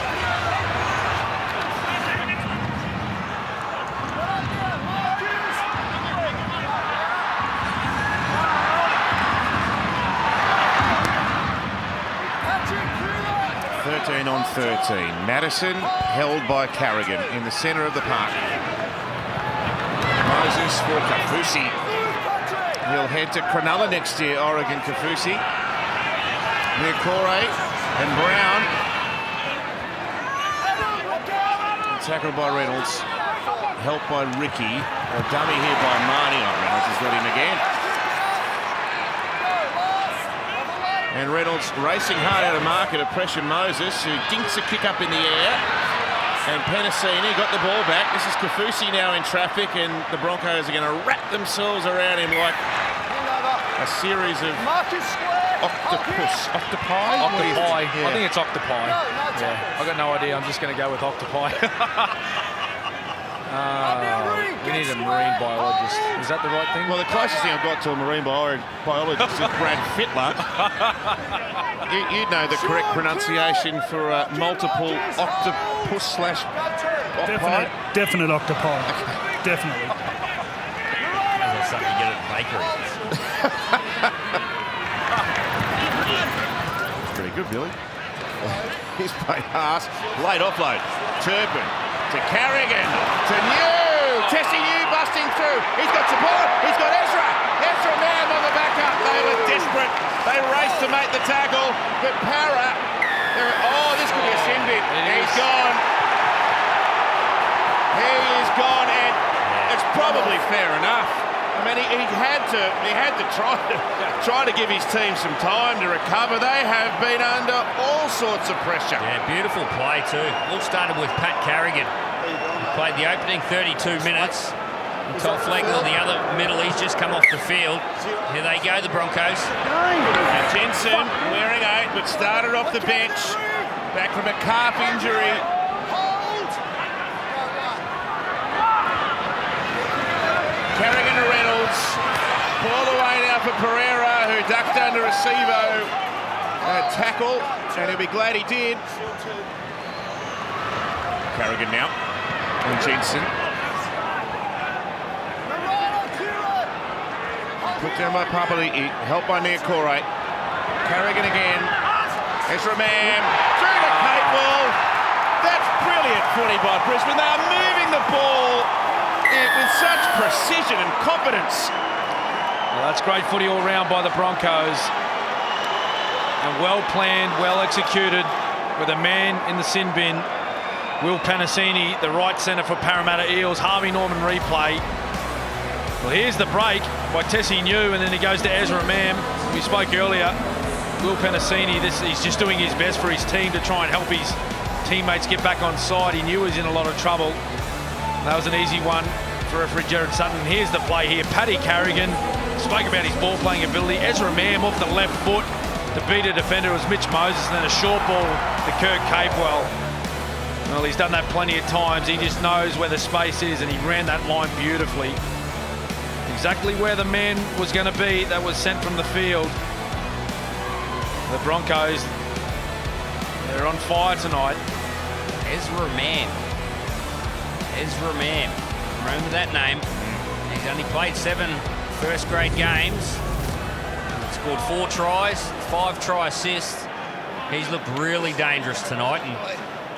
On 13. Madison held by Carrigan in the centre of the park. Moses for Kafusi. He'll head to Cronulla next year, Oregon Kafusi. Niokore and Brown. Tackled by Reynolds. Helped by Ricky. A dummy here by Marnie. Reynolds has got him again. And Reynolds racing hard out of market to pressure Moses, who dinks a kick up in the air. And Penasini got the ball back. This is Kafusi now in traffic, and the Broncos are going to wrap themselves around him like a series of octopi. Octopi. Yeah. I think it's octopi. Yeah. I've got no idea. I'm just going to go with octopi. We need a marine biologist. Is that the right thing? Well, the closest thing I've got to a marine biologist is Brad Fittler. You know the correct pronunciation for multiple octopus / octopi. Definite octopi. Definitely. That's something you get at the bakery. Pretty good, Billy. He's playing Haas. Late offload. Turpin to Carrigan. To New. Tessie New busting through. He's got support. He's got Ezra. Ezra Mam on the backup. They were desperate. They raced to make the tackle. But Parra. This could be a sin bin. He's gone. He is gone, and it's probably fair enough. I mean, he had to try to give his team some time to recover. They have been under all sorts of pressure. Yeah, beautiful play too. All started with Pat Carrigan. He played the opening 32 minutes. And Todd Flegel in the other middle, he's just come off the field. Here they go, the Broncos. And Jensen wearing 8, but started off the bench. Back from a calf injury. Carrigan to Reynolds. Ball away now for Pereira, who ducked under a Sevo tackle, and he'll be glad he did. Carrigan now. And Jensen. Put down by Papali'i, helped by Niokore. Carrigan again. Ezra Mam. Through to Capewell. That's brilliant footy by Brisbane. They are moving the ball with such precision and confidence. Well, that's great footy all round by the Broncos. And well planned, well executed with a man in the sin bin. Will Penasini, the right centre for Parramatta Eels. Harvey Norman replay. Well, here's the break by Tessie New, and then he goes to Ezra Mam. We spoke earlier. Will Penasini, he's just doing his best for his team to try and help his teammates get back on side. He knew he was in a lot of trouble. That was an easy one for referee Jared Sutton. Here's the play here. Paddy Carrigan spoke about his ball-playing ability. Ezra Mam off the left foot to beat a defender. It was Mitch Moses, and then a short ball to Kirk Capewell. Well, he's done that plenty of times. He just knows where the space is, and he ran that line beautifully. Exactly where the man was going to be that was sent from the field. The Broncos, they're on fire tonight. Ezra Mam. Ezra Mam. Remember that name. He's only played 7 first-grade games. Scored 4 tries, 5 try assists. He's looked really dangerous tonight, and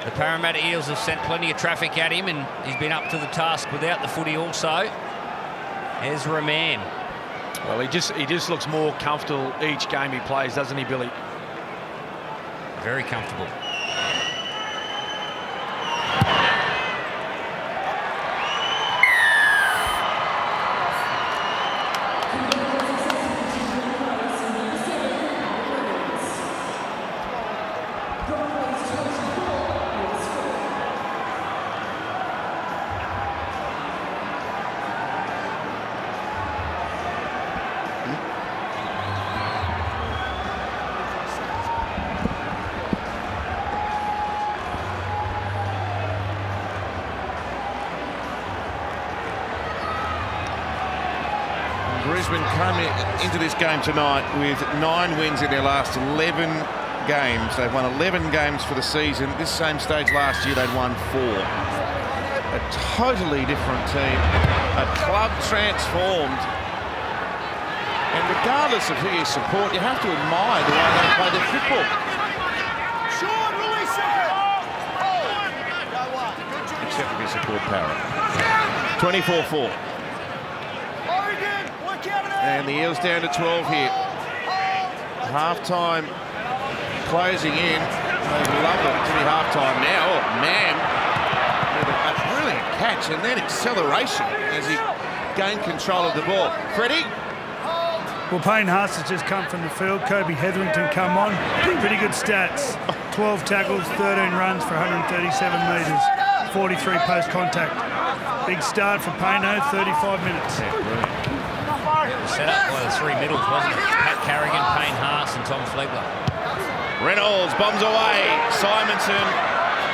the Parramatta Eels have sent plenty of traffic at him, and he's been up to the task without the footy also. Ezra Mam. Well, he just looks more comfortable each game he plays, doesn't he, Billy? Very comfortable. Brisbane come into this game tonight with 9 wins in their last 11 games. They've won 11 games for the season. This same stage last year, they'd won 4. A totally different team. A club transformed. And regardless of who you support, you have to admire the way they play their football. Except if you support Parra. 24-4. And the Eels down to 12 here. Half-time closing in. They'd love it to be half-time now. Oh, man. A brilliant catch and then acceleration as he gained control of the ball. Freddie? Well, Payne Haas has just come from the field. Kobe Hetherington come on. Pretty good stats. 12 tackles, 13 runs for 137 metres, 43 post-contact. Big start for Payno, 35 minutes. Yeah, brilliant. It was set up by the 3 middles, wasn't it? Pat Carrigan, Payne Haas and Tom Flegler. Reynolds bombs away. Simonson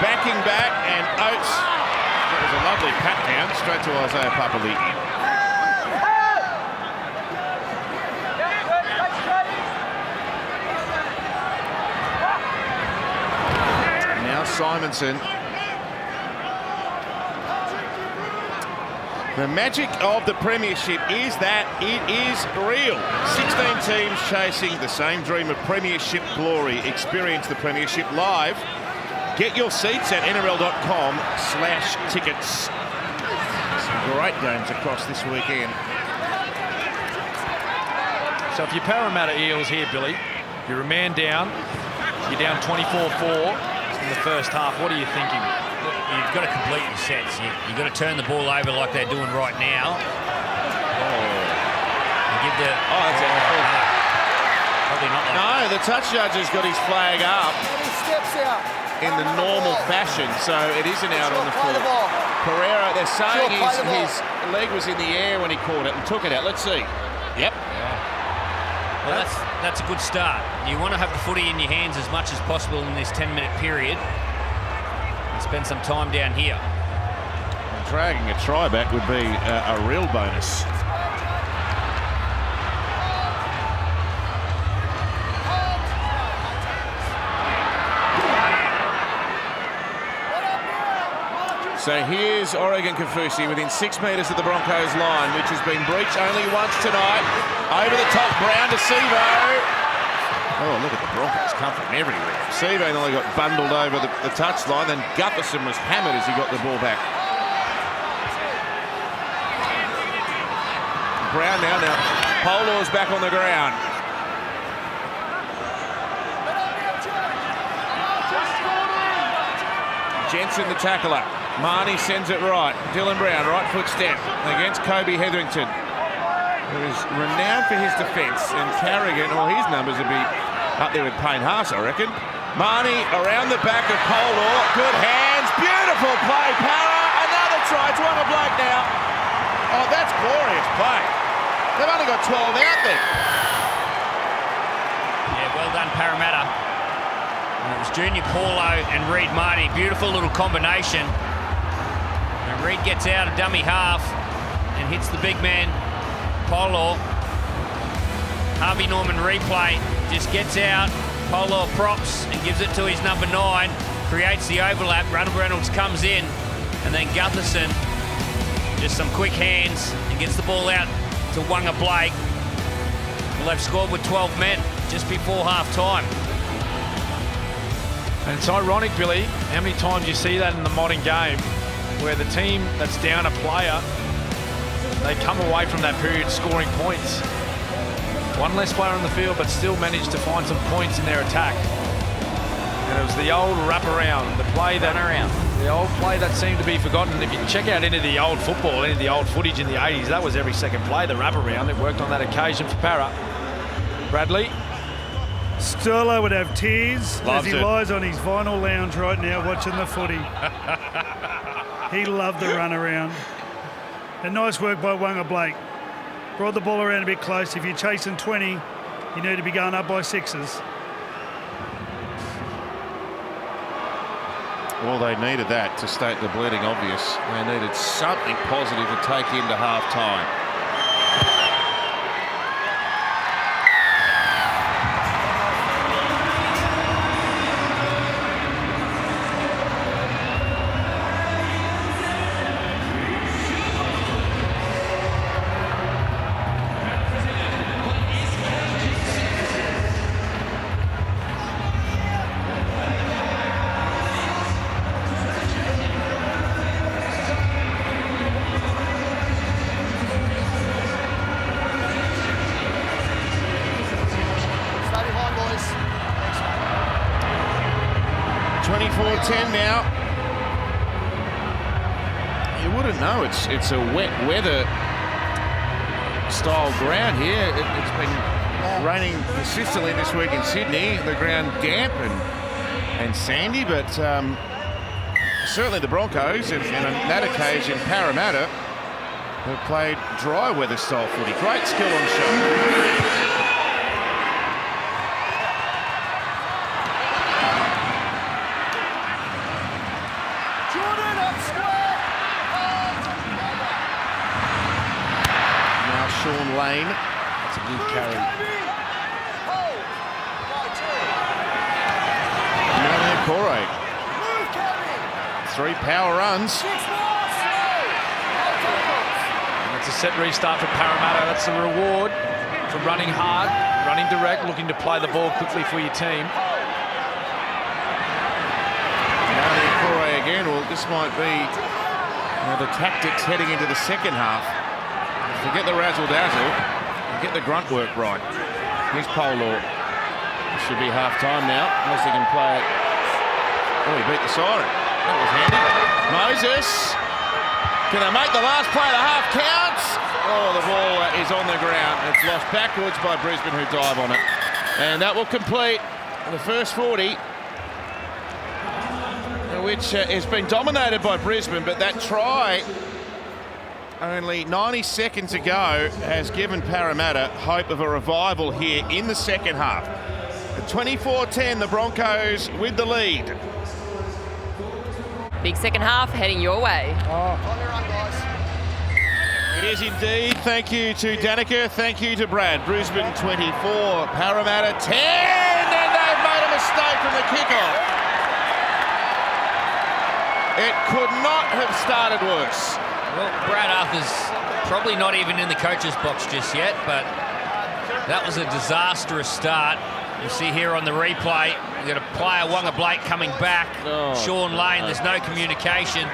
backing back and Oates. That was a lovely pat down straight to Isaiah Papali'i. Simonson. The magic of the Premiership is that it is real. 16 teams chasing the same dream of Premiership glory. Experience the Premiership live. Get your seats at nrl.com/tickets. Some great games across this weekend. So if you're Parramatta Eels here, Billy, you're a man down, you're down 24-4. In the first half, what are you thinking? You've got to complete your sets. You've got to turn the ball over like they're doing right now. And give the... Oh, that's out. Probably not like No, the touch judge has got his flag up in the normal fashion, so it isn't out on the field. Pereira, they're saying his leg was in the air when he caught it and took it out. Let's see. Yep. Well, that's a good start. You want to have the footy in your hands as much as possible in this 10-minute period and spend some time down here. Dragging a try back would be a real bonus. So here's Oregon Kafusi within 6 metres of the Broncos line, which has been breached only once tonight. Over the top, Brown to Sevo. Oh, look at the Broncos come from everywhere. Sevo nearly got bundled over the touchline, then Gutherson was hammered as he got the ball back. Brown now. Polor's back on the ground. Jensen the tackler. Marnie sends it right. Dylan Brown, right foot step against Kobe Hetherington, who is renowned for his defence. And Carrigan, well, his numbers would be up there with Payne Haas, I reckon. Marnie around the back of Polor. Good hands. Beautiful play. Parra, another try. It's Wanga Blake now. Oh, that's glorious play. They've only got 12 out there. Yeah, well done, Parramatta. And it was Junior Paulo and Reid Marnie. Beautiful little combination. And Reid gets out a dummy half and hits the big man, Paulo. Harvey Norman replay, just gets out. Paulo props and gives it to his number 9. Creates the overlap. Reynolds comes in. And then Gutherson, just some quick hands and gets the ball out to Wanga Blake. Well, they've scored with 12 men just before half-time. And it's ironic, Billy, how many times you see that in the modern game, where the team that's down a player, they come away from that period scoring points. One less player on the field, but still managed to find some points in their attack. And it was the old wraparound, the old play that seemed to be forgotten. If you check out any of the old football, any of the old footage in the 80s, that was every second play, the wraparound. It worked on that occasion for Parra. Bradley. Sterlo would have tears Loves as he it. lies on his vinyl lounge right now watching the footy. He loved the run around. And nice work by Wanga Blake. Brought the ball around a bit close. If you're chasing 20, you need to be going up by 6s. Well, they needed that, to state the bleeding obvious. They needed something positive to take into half-time. 24-10 now. You wouldn't know it's a wet weather style ground here. It's been raining consistently this week in Sydney. The ground damp and sandy, but certainly the Broncos, and on that occasion Parramatta, have played dry weather style footy. Great skill on show. Sean Lane. That's a good carry. Corey. 3 power runs. And it's a set restart for Parramatta. That's the reward for running hard, running direct, looking to play the ball quickly for your team. Corey again. Well, this might be the tactics heading into the second half. Forget the razzle-dazzle, get the grunt work right. Here's Polo. Should be half-time now, unless he can play it. Oh, he beat the siren. That was handy. Moses. Can they make the last play of the half counts? Oh, the ball is on the ground. It's lost backwards by Brisbane, who dive on it. And that will complete the first 40, which has been dominated by Brisbane, but that try only 90 seconds ago has given Parramatta hope of a revival here in the second half. At 24-10, the Broncos with the lead. Big second half heading your way. It is indeed. Thank you to Danica. Thank you to Brad. Brisbane 24, Parramatta 10, and they've made a mistake from the kickoff. It could not have started worse. Well, Brad Arthur's probably not even in the coach's box just yet, but that was a disastrous start. You see here on the replay, we've got a player, Wonga Blake, coming back. Sean Lane, there's no communication.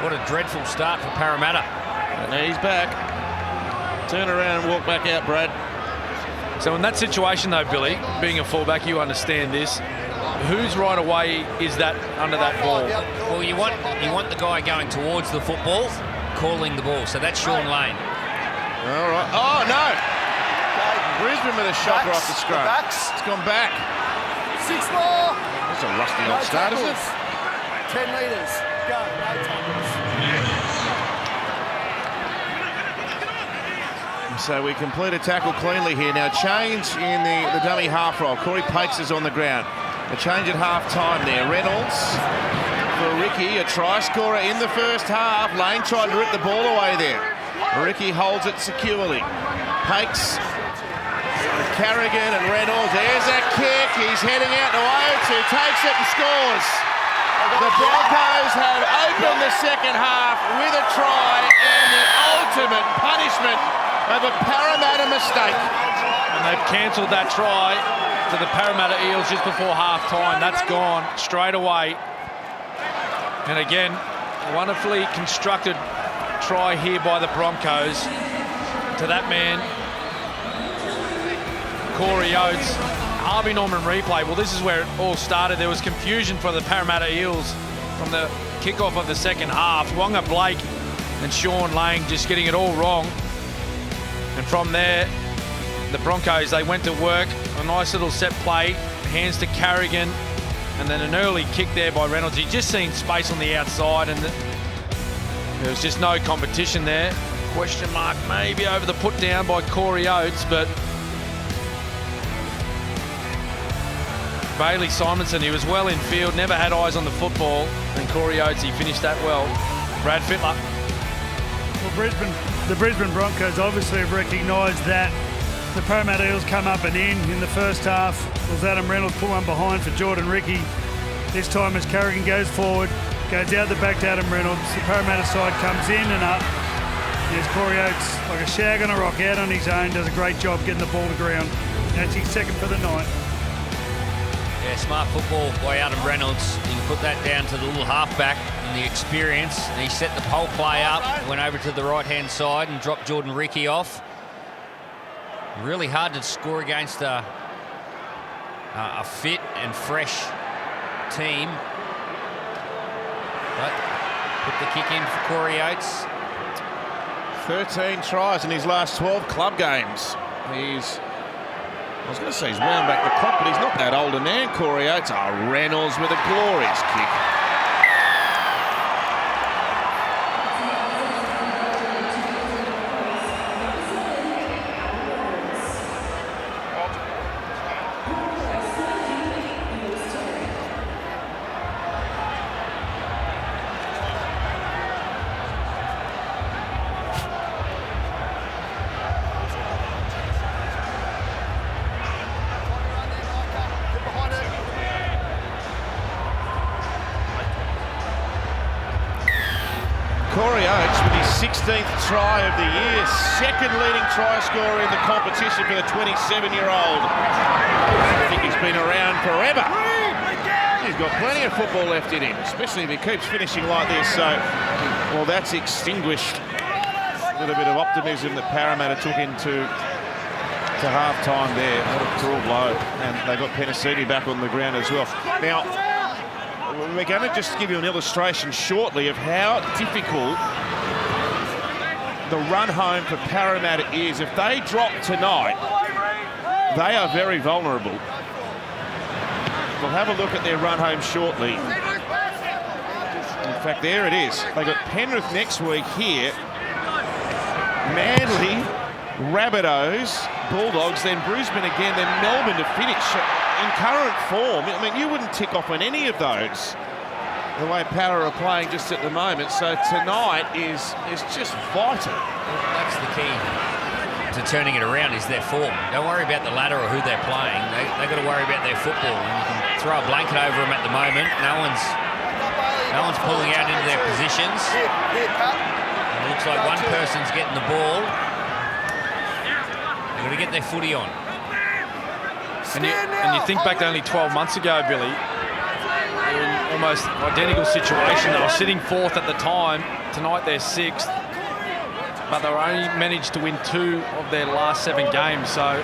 What a dreadful start for Parramatta. And he's back. Turn around and walk back out, Brad. So in that situation though, Billy, being a fullback, you understand this. Whose right away is that under that ball? Well, you want the guy going towards the football, calling the ball. So that's Sean Lane. All right. Oh, no. Brisbane with a shocker off the scrum. It's gone back. 6 more. That's a rusty old start, isn't it? 10 metres. Go. No tackles. So we complete a tackle cleanly here. Now change in the dummy half roll. Corey Pakes is on the ground. A change at half-time there. Reynolds for Ricky, a try scorer in the first half. Lane tried to rip the ball away there. Ricky holds it securely. Pakes, Carrigan and Reynolds. There's that kick. He's heading out to Oates, who takes it and scores. The Broncos have opened the second half with a try and the ultimate punishment of a Parramatta mistake. And they've cancelled that try to the Parramatta Eels just before half-time. That's gone straight away. And again, wonderfully constructed try here by the Broncos to that man, Corey Oates. Harvey Norman replay. Well, this is where it all started. There was confusion for the Parramatta Eels from the kickoff of the second half. Wonga Blake and Sean Lane just getting it all wrong. And from there, the Broncos, they went to work. A nice little set play, hands to Carrigan, and then an early kick there by Reynolds. He just seen space on the outside, and there was just no competition there. Question mark maybe over the put down by Corey Oates, but Bailey Simonson, he was well in field, never had eyes on the football, and Corey Oates, he finished that well. Brad Fittler. Well, the Brisbane Broncos obviously have recognised that the Parramatta Eels come up and in the first half. It was Adam Reynolds put one behind for Jordan Ricky. This time as Carrigan goes forward, goes out the back to Adam Reynolds. The Parramatta side comes in and up. There's Corey Oates, like a shag on a rock, out on his own, does a great job getting the ball to ground. That's his second for the night. Yeah, smart football by Adam Reynolds. You can put that down to the little halfback and the experience. And he set the pole play up, went over to the right-hand side and dropped Jordan Ricky off. Really hard to score against a fit and fresh team. But put the kick in for Corey Oates. 13 tries in his last 12 club games. I was going to say he's wound back the clock, but he's not that old a man, Corey Oates. Reynolds with a glorious kick. Corey Oates with his 16th try of the year, second leading try scorer in the competition for the 27-year-old. I think he's been around forever. He's got plenty of football left in him, especially if he keeps finishing like this. So, well, that's extinguished a little bit of optimism that Parramatta took into half-time there. What a cruel blow. And they got Penasini back on the ground as well. Now, we're going to just give you an illustration shortly of how difficult the run home for Parramatta is. If they drop tonight, they are very vulnerable. We'll have a look at their run home shortly. In fact, there it is. They got Penrith next week here. Manly, Rabbitohs, Bulldogs, then Brisbane again, then Melbourne to finish. In current form, I mean, you wouldn't tick off on any of those the way Para are playing just at the moment. So tonight is just vital. That's the key to turning it around, is their form. Don't worry about the ladder or who they're playing. They've got to worry about their football. And you can throw a blanket over them at the moment. No one's pulling out into their positions. It looks like one person's getting the ball. They've got to get their footy on. And you think back to only 12 months ago, Billy, they were in almost identical situation. They were sitting fourth at the time. Tonight they're sixth. But they were only managed to win 2 of their last 7 games. So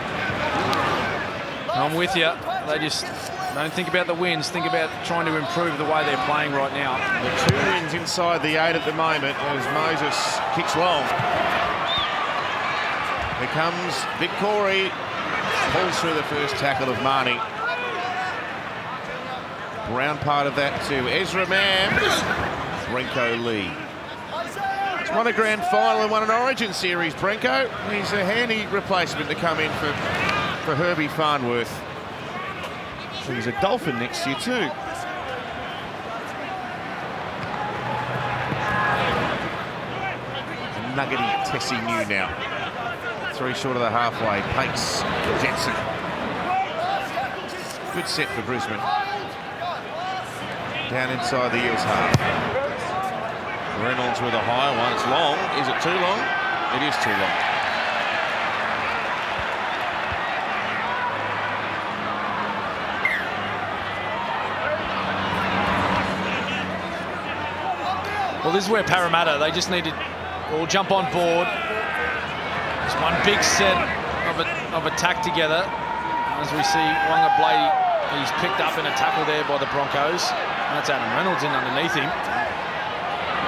I'm with you. They just don't think about the wins. Think about trying to improve the way they're playing right now. The 2 wins inside the 8 at the moment as Moses kicks long. Here comes Vic Corey. Pulls through the first tackle of Marnie. Brown part of that to Ezra Mam. Brenko Lee. He's won a grand final and won an Origin Series, Brenko. He's a handy replacement to come in for Herbie Farnworth. So he's a Dolphin next year too. Nuggety Tessie New now. 3 short of the halfway. Pace Jensen. Good set for Brisbane. Down inside the Eels half. Reynolds with a high one. It's long. Is it too long? It is too long. Well, this is where Parramatta, they just need to all jump on board. It's one big set of attack together. As we see Wanga Blady, he's picked up in a tackle there by the Broncos. That's Adam Reynolds in underneath him.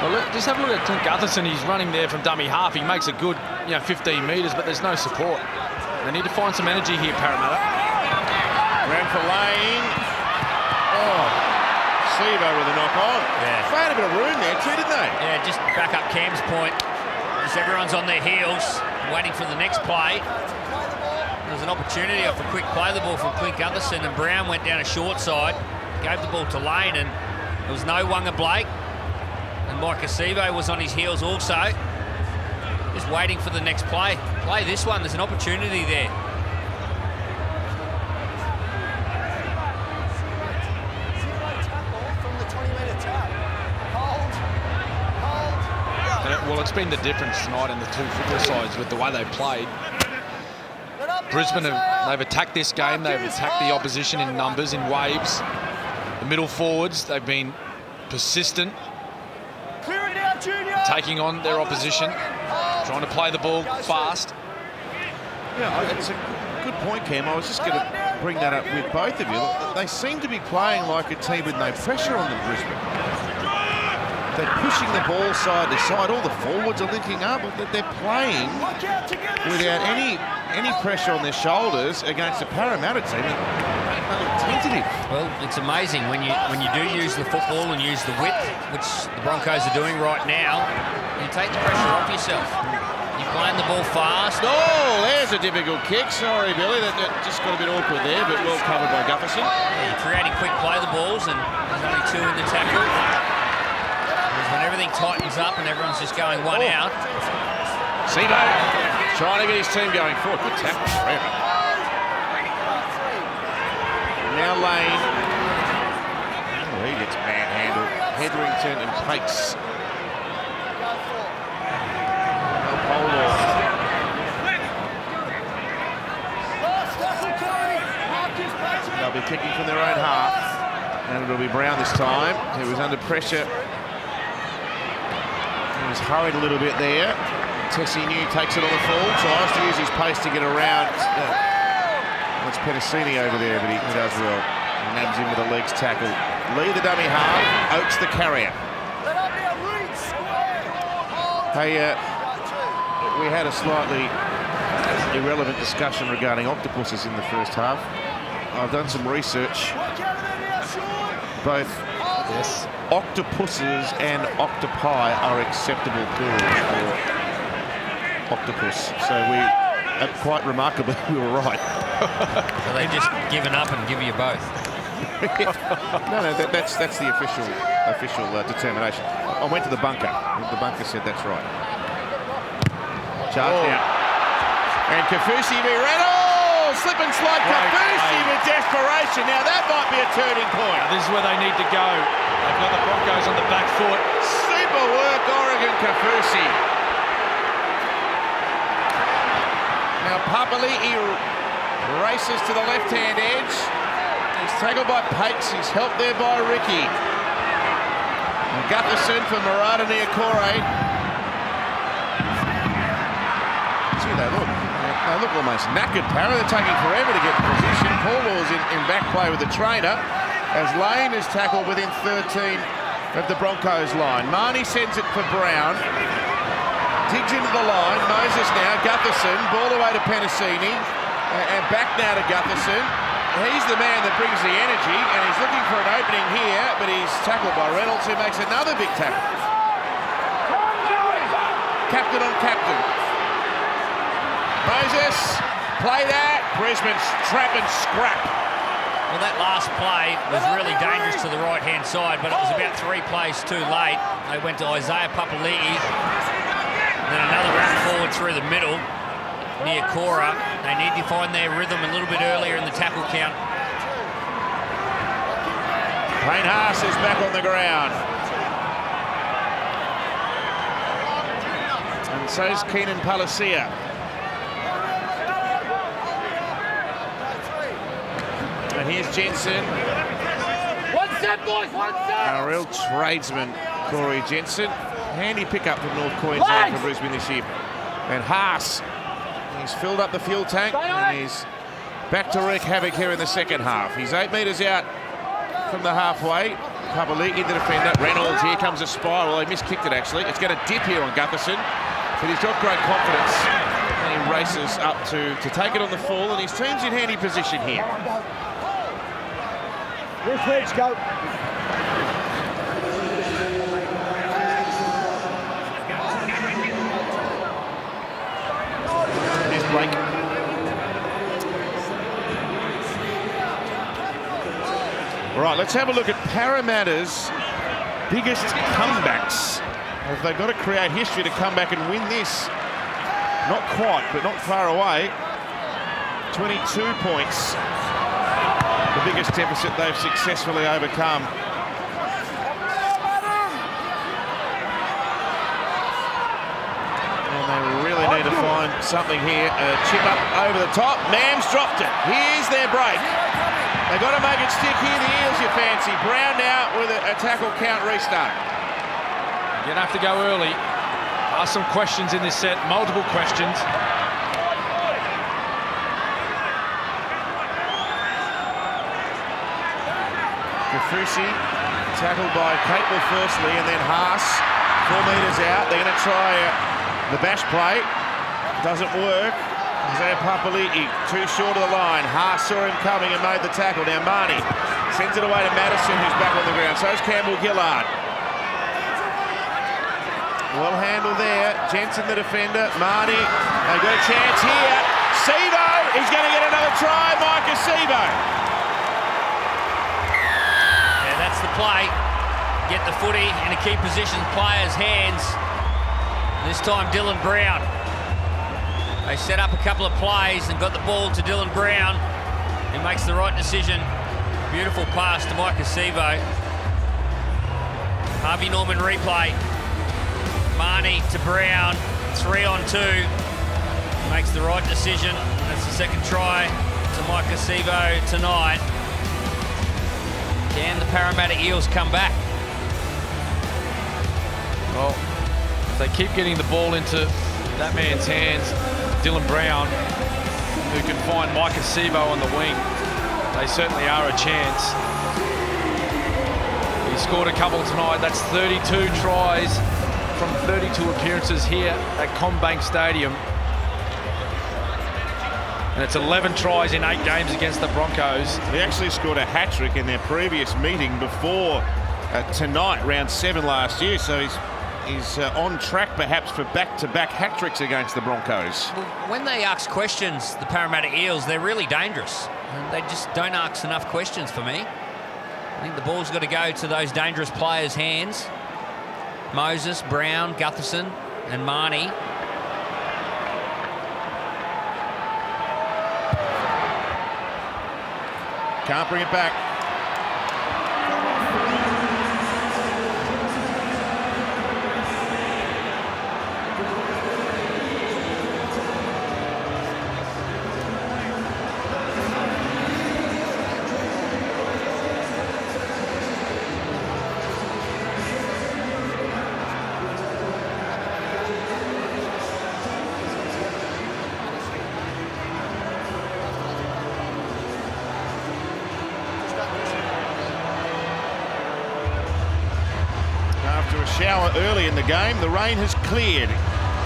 Well, look, just have a look at Clint Gutherson. He's running there from dummy half. He makes a good 15 metres, but there's no support. They need to find some energy here, Parramatta. Round for Lane. Oh, Sevo with a knock on. Yeah. They had a bit of room there too, didn't they? Yeah, just back up Cam's point. Just everyone's on their heels, waiting for the next play. There was an opportunity off a quick play the ball from Clint Gutherson, and Brown went down a short side, gave the ball to Lane, and there was no Wanga Blake. And Mike Acevo was on his heels also, just waiting for the next play. Play this one, there's an opportunity there. Well, it's been the difference tonight in the 2 football sides with the way they played. Brisbane, they've attacked this game. They've attacked the opposition in numbers, in waves. The middle forwards, they've been persistent, taking on their opposition, trying to play the ball fast. Yeah, it's a good point, Cam. I was just going to bring that up with both of you. They seem to be playing like a team with no pressure on them, Brisbane. They're pushing the ball side to side. All the forwards are linking up. They're playing without any pressure on their shoulders against a Parramatta team. Tentative. Well, it's amazing when you do use the football and use the width, which the Broncos are doing right now. You take the pressure off yourself. You're playing the ball fast. Oh, there's a difficult kick. Sorry, Billy. That just got a bit awkward there, but well covered by Gutherson. Yeah, you're creating quick play the balls, and there's only 2 in the tackle. When everything tightens up and everyone's just going one out. Sebo trying to get his team going forward. Good tackle, forever. Now Lane. Oh, he gets manhandled. Hetherington and Pates. They'll be kicking from their own half. And it'll be Brown this time. He was under pressure. He was hurried a little bit there. Tessie New takes it on the full, tries to use his pace to get around. That's Penasini over there, but he does well. He nabs him with a legs tackle. Lee the dummy half, Oates the carrier. Hey, we had a slightly irrelevant discussion regarding octopuses in the first half. I've done some research. Both octopuses and octopi are acceptable plurals for octopus. So quite remarkably, we were right. So they've just given up and give you both. No, that's the official determination. I went to the bunker. The bunker said that's right. Charge out. And Kafusi v. Reynolds! Slip and slide Kafusi with desperation. Now that might be a turning point. This is where they need to go. They've got the Broncos on the back foot. Super work, Oregon Kafusi. Now Papali'i races to the left-hand edge. He's tackled by Pates. He's helped there by Ricky. And Gutherson for Murata Niokore. Gee, they look almost knackered, Parra. They're taking forever to get in position. Paul Law's in back play with the trainer as Lane is tackled within 13 of the Broncos line. Marnie sends it for Brown. Digs into the line. Moses now. Gutherson. Ball away to Penasini. And back now to Gutherson. He's the man that brings the energy, and he's looking for an opening here, but he's tackled by Reynolds, who makes another big tackle. Captain on captain. Moses, play that. Brisbane's trap and scrap. Well, that last play was really dangerous to the right-hand side, but it was about 3 plays too late. They went to Isaiah Papali'i, then another run forward through the middle. Niokore. They need to find their rhythm a little bit earlier in the tackle count. Payne Haas is back on the ground. And so is Keenan Palacia. And here's Jensen. One set, boys, one set! A real tradesman, Corey Jensen. Handy pickup from North Queensland for Brisbane this year. And Haas. He's filled up the fuel tank and he's back to wreak havoc here in the second half. He's 8 metres out from the halfway. Papali'i, the defender. Reynolds, here comes a spiral. He miskicked it actually. It's going to dip here on Gutherson, but he's got great confidence. And he races up to take it on the full, and his team's in handy position here. Let's go. Blake. All right, let's have a look at Parramatta's biggest comebacks. Have they got to create history to come back and win this? Not quite, but not far away. 22 points. The biggest deficit they've successfully overcome. Really need to find something here. Chip up over the top. Mams dropped it. Here's their break. They've got to make it stick here, the Eels, you fancy. Brown now with a tackle count restart. You're going to have to go early. Ask some questions in this set, multiple questions. Kafusi tackled by Capewell firstly, and then Haas 4 metres out. They're going to try the bash play. Doesn't work. Isaiah Papali'i too short of the line. Haas saw him coming and made the tackle. Now Marnie sends it away to Madison, who's back on the ground. So is Campbell Gillard. Well handled there. Jensen the defender. Marnie, they've got a chance here. Sivo, he's going to get another try. Micah Sivo. Yeah, that's the play. Get the footy in a key position, players' hands. This time Dylan Brown. They set up a couple of plays and got the ball to Dylan Brown. He makes the right decision. Beautiful pass to Micah Sivo. Harvey Norman replay. Marnie to Brown, 3-on-2. Makes the right decision. That's the second try to Micah Sivo tonight. Can the Parramatta Eels come back? Well, if they keep getting the ball into that man's hands, Dylan Brown, who can find Micah Sivo on the wing, they certainly are a chance. He scored a couple tonight. That's 32 tries from 32 appearances here at CommBank Stadium. And it's 11 tries in 8 games against the Broncos. He actually scored a hat-trick in their previous meeting before tonight, round 7 last year, so he's on track perhaps for back-to-back hat-tricks against the Broncos. Well, when they ask questions, the Parramatta Eels, they're really dangerous. And they just don't ask enough questions for me. I think the ball's got to go to those dangerous players' hands. Moses, Brown, Gutherson and Marnie. Can't bring it back. Shower early in the game. The rain has cleared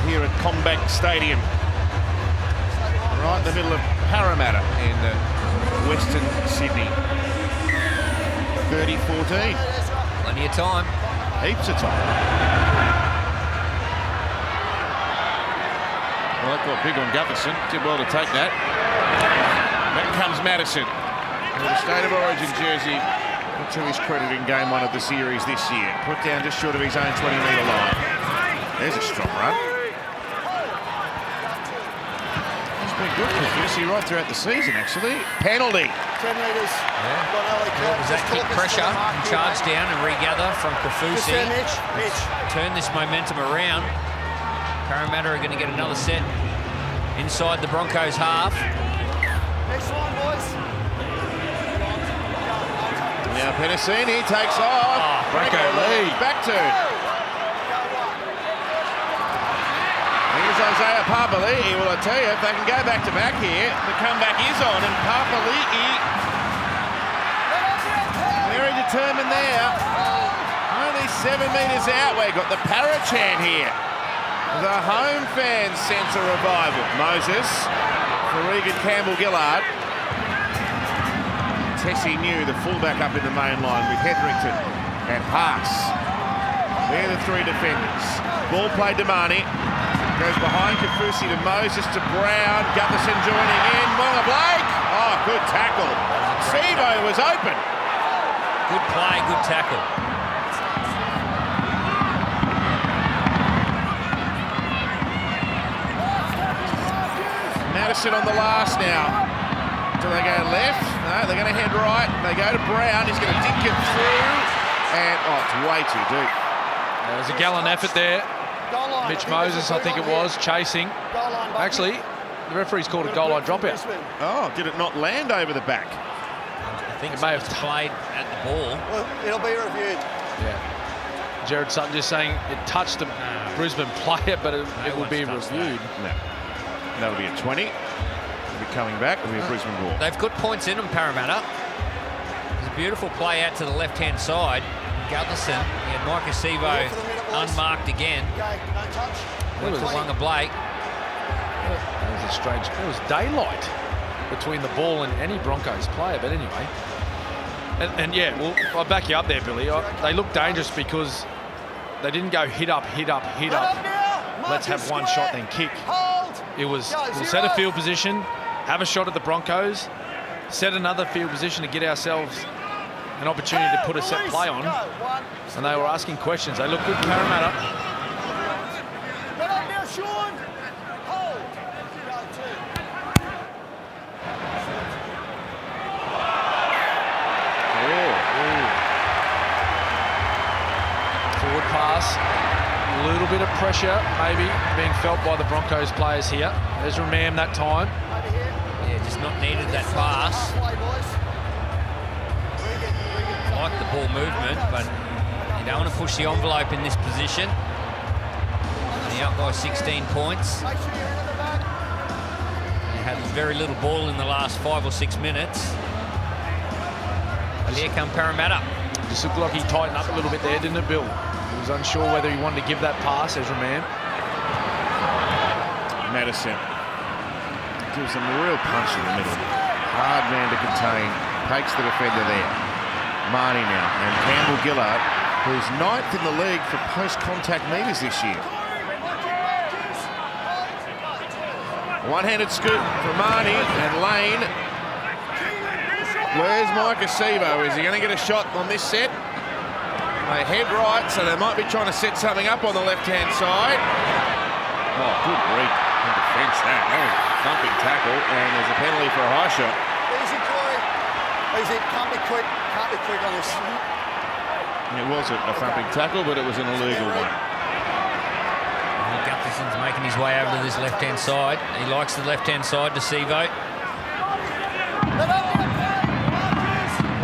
here at CommBank Stadium, right in the middle of Parramatta in Western Sydney. 30-14. Plenty of time. Heaps of time. Well, that got big on Gutherson. Did well to take that. Back comes Madison with a State of Origin jersey. To his credit in game 1 of the series this year. Put down just short of his own 20-metre line. There's a strong run. He's been good for Fusi right throughout the season, actually. Penalty. 10 metres. Yeah. Was that kick pressure and charge down and regather from Kafusi? Turn this momentum around. Parramatta are going to get another set inside the Broncos half. Next one, boys. Now Penasini takes off. Bronco lead. Back turn. Here's Isaiah Papali'i. Well, I tell you, if they can go back to back here, the comeback is on. And Papali'i, very determined there. Only 7 metres out. We've got the Parra chant here. The home fans sense a revival. Moses for Regan Campbell-Gillard. Tessie New, the fullback up in the main line with Hetherington and Haas. They're the 3 defenders. Ball played to Marnie. Goes behind Kafusi to Moses to Brown. Gutherson joining in. Monga Blake. Oh, good tackle. Sivo was open. Good play, good tackle. Madison on the last now. Do they go left? No, they're going to head right. They go to Brown. He's going to dink it through. And, oh, it's way too deep. There was a gallant effort there. Mitch Moses, I think it was, chasing. Actually, the referee's called a goal line dropout. Oh, did it not land over the back? I think it may have played at the ball. Well, it'll be reviewed. Yeah. Jared Sutton just saying it touched a Brisbane player, but it will be reviewed. No. That'll be a 20. Be coming back, it'll be a Brisbane ball. They've got points in them, Parramatta. a beautiful play out to the left-hand side. Gutherson, he had Mike Acevo unmarked again. Went to Wanga Blake. That was a strange... It was daylight between the ball and any Broncos player, but anyway. And yeah, well, I'll back you up there, Billy. They look dangerous because they didn't go hit up. Let's have one shot, then kick. It was, we'll set a field position, have a shot at the Broncos, set another field position to get ourselves an opportunity to put a set play on. And they were asking questions. They look good, Parramatta. Forward pass. A little bit of pressure maybe being felt by the Broncos players here. Ezra Mam that time. Yeah, just not needed that pass. Like the ball movement, but you don't want to push the envelope in this position. Only up by 16 points. You had very little ball in the last 5 or 6 minutes. And here come Parramatta. Just looked like he tightened up a little bit there, didn't it, Bill? He was unsure whether he wanted to give that pass, Ezra Mam. Madison gives him a real punch in the middle. Hard man to contain. Takes the defender there. Marnie now. And Campbell Gillard, who's 9th in the league for post-contact meters this year. One-handed scoop for Marnie and Lane. Where's Mike Acevo? Is he going to get a shot on this set? They head right, so they might be trying to set something up on the left-hand side. Oh, good grief. Good defence that. That was a thumping tackle, and there's a penalty for a high shot. Easy, Corey. Easy. Can't be quick. Can't be quick on this. It was a thumping tackle, but it was an illegal one. Gutherson's making his way over to this left-hand side. He likes the left-hand side to Acevo.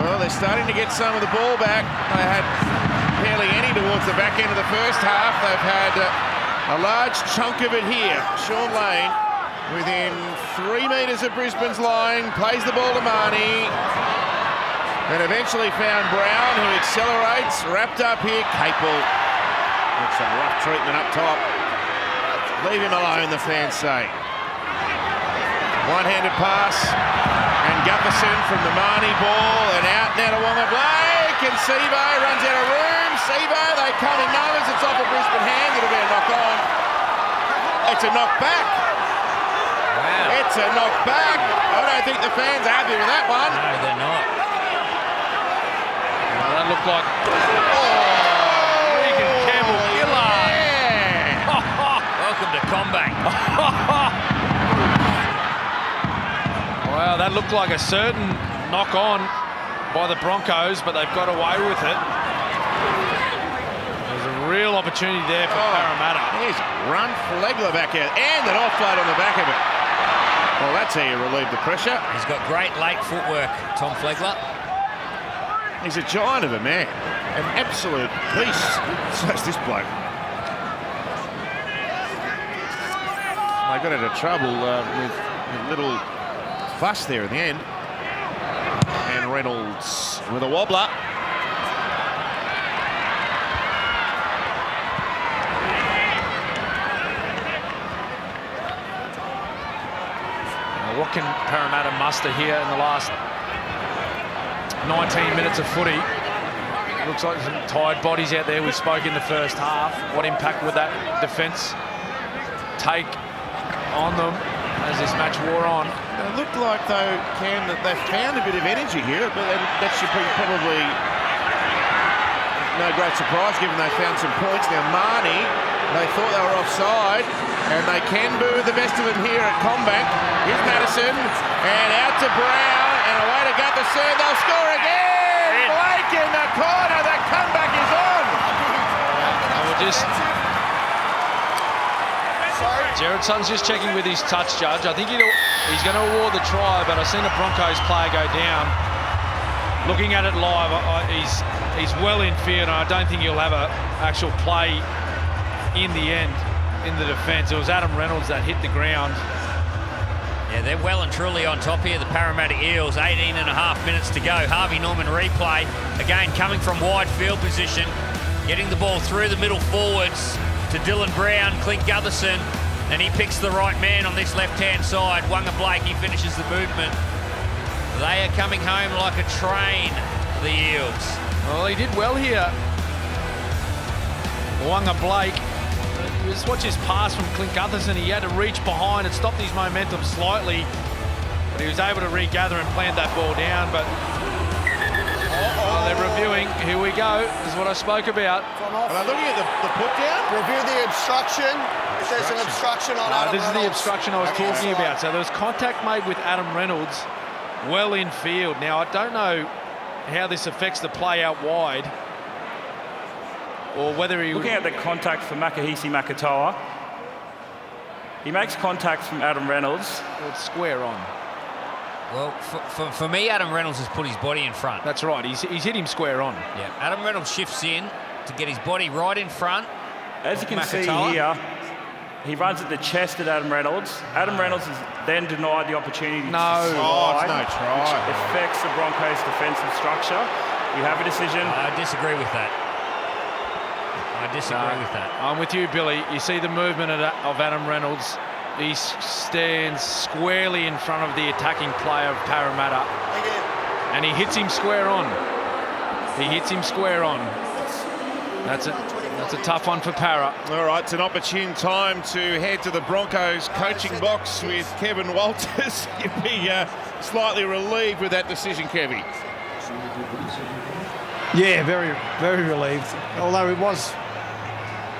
Well, they're starting to get some of the ball back. They had barely any towards the back end of the first half. They've had a large chunk of it here. Sean Lane within 3 metres of Brisbane's line, plays the ball to Marnie, and eventually found Brown, who accelerates, wrapped up here. Capel with some rough treatment up top. Leave him alone, the fans say. One-handed pass, and Gutherson from the Marnie ball, and out now to Wanga Blake, and Sevo runs out of room. Sevo, they come in numbers, it's off a Brisbane hand, it'll be a knock on. It's a knock back. Wow. It's a knock back. I don't think the fans are happy with that one. No, they're not. Well, that looked like... Regan Campbell Gillard. Yeah. Welcome to Combank. Wow, that looked like a certain knock-on by the Broncos, but they've got away with it. There's a real opportunity there for Parramatta. Here's a run Flegler back out, and an offload on the back of it. Well, that's how you relieve the pressure. He's got great late footwork, Tom Flegler. He's a giant of a man. An absolute beast. So's this bloke. They got into trouble with a little fuss there at the end. And Reynolds with a wobbler. Now, what can Parramatta muster here in the last 19 minutes of footy? Looks like some tired bodies out there. We spoke in the first half. What impact would that defence take on them as this match wore on? It looked like, though, Cam, that they found a bit of energy here, but that should be probably no great surprise given they found some points. Now, Marnie, they thought they were offside, and they can boo the best of them here at Combank. Here's Madison, and out to Brown, and away to Gutherson. They'll score again! Blake in the corner, the comeback is on! And we're just... Jared Sutton's just checking with his touch judge. I think he's going to award the try, but I've seen a Broncos player go down. Looking at it live, he's well in field, and I don't think he'll have an actual play in the end in the defence. It was Adam Reynolds that hit the ground. Yeah, they're well and truly on top here, the Parramatta Eels. 18 and a half minutes to go. Harvey Norman replay. Again, coming from wide field position. Getting the ball through the middle forwards to Dylan Brown, Clint Gutherson. And he picks the right man on this left-hand side. Wanga Blake, he finishes the movement. They are coming home like a train, the Eels. Well, he did well here. Wanga Blake. Just watch his pass from Clint Gutherson. He had to reach behind and stop his momentum slightly, but he was able to regather and plant that ball down. But they're reviewing. Here we go. This is what I spoke about. Am I looking at the put down? Review the obstruction. If there's an obstruction on Adam This is Reynolds. the obstruction I was talking about. So there was contact made with Adam Reynolds well in field. Now, I don't know how this affects the play out wide, or whether he... Looking at the contact for Makahisi Makatoa, he makes contact from Adam Reynolds. It's square on. Well, for me, Adam Reynolds has put his body in front. That's right. He's hit him square on. Yeah, Adam Reynolds shifts in to get his body right in front. As you can see Makatoa. here, he runs at the chest at Adam Reynolds. Adam Reynolds is then denied the opportunity to slide, it's no try. which affects the Broncos' defensive structure. We have a decision. I disagree with that. With that. I'm with you, Billy. You see the movement of Adam Reynolds. He stands squarely in front of the attacking player of Parramatta. And he hits him square on. That's a tough one for Parra. All right, it's an opportune time to head to the Broncos coaching box with Kevin Walters. You'd be slightly relieved with that decision, Kevy. Yeah, very, very relieved. Although it was,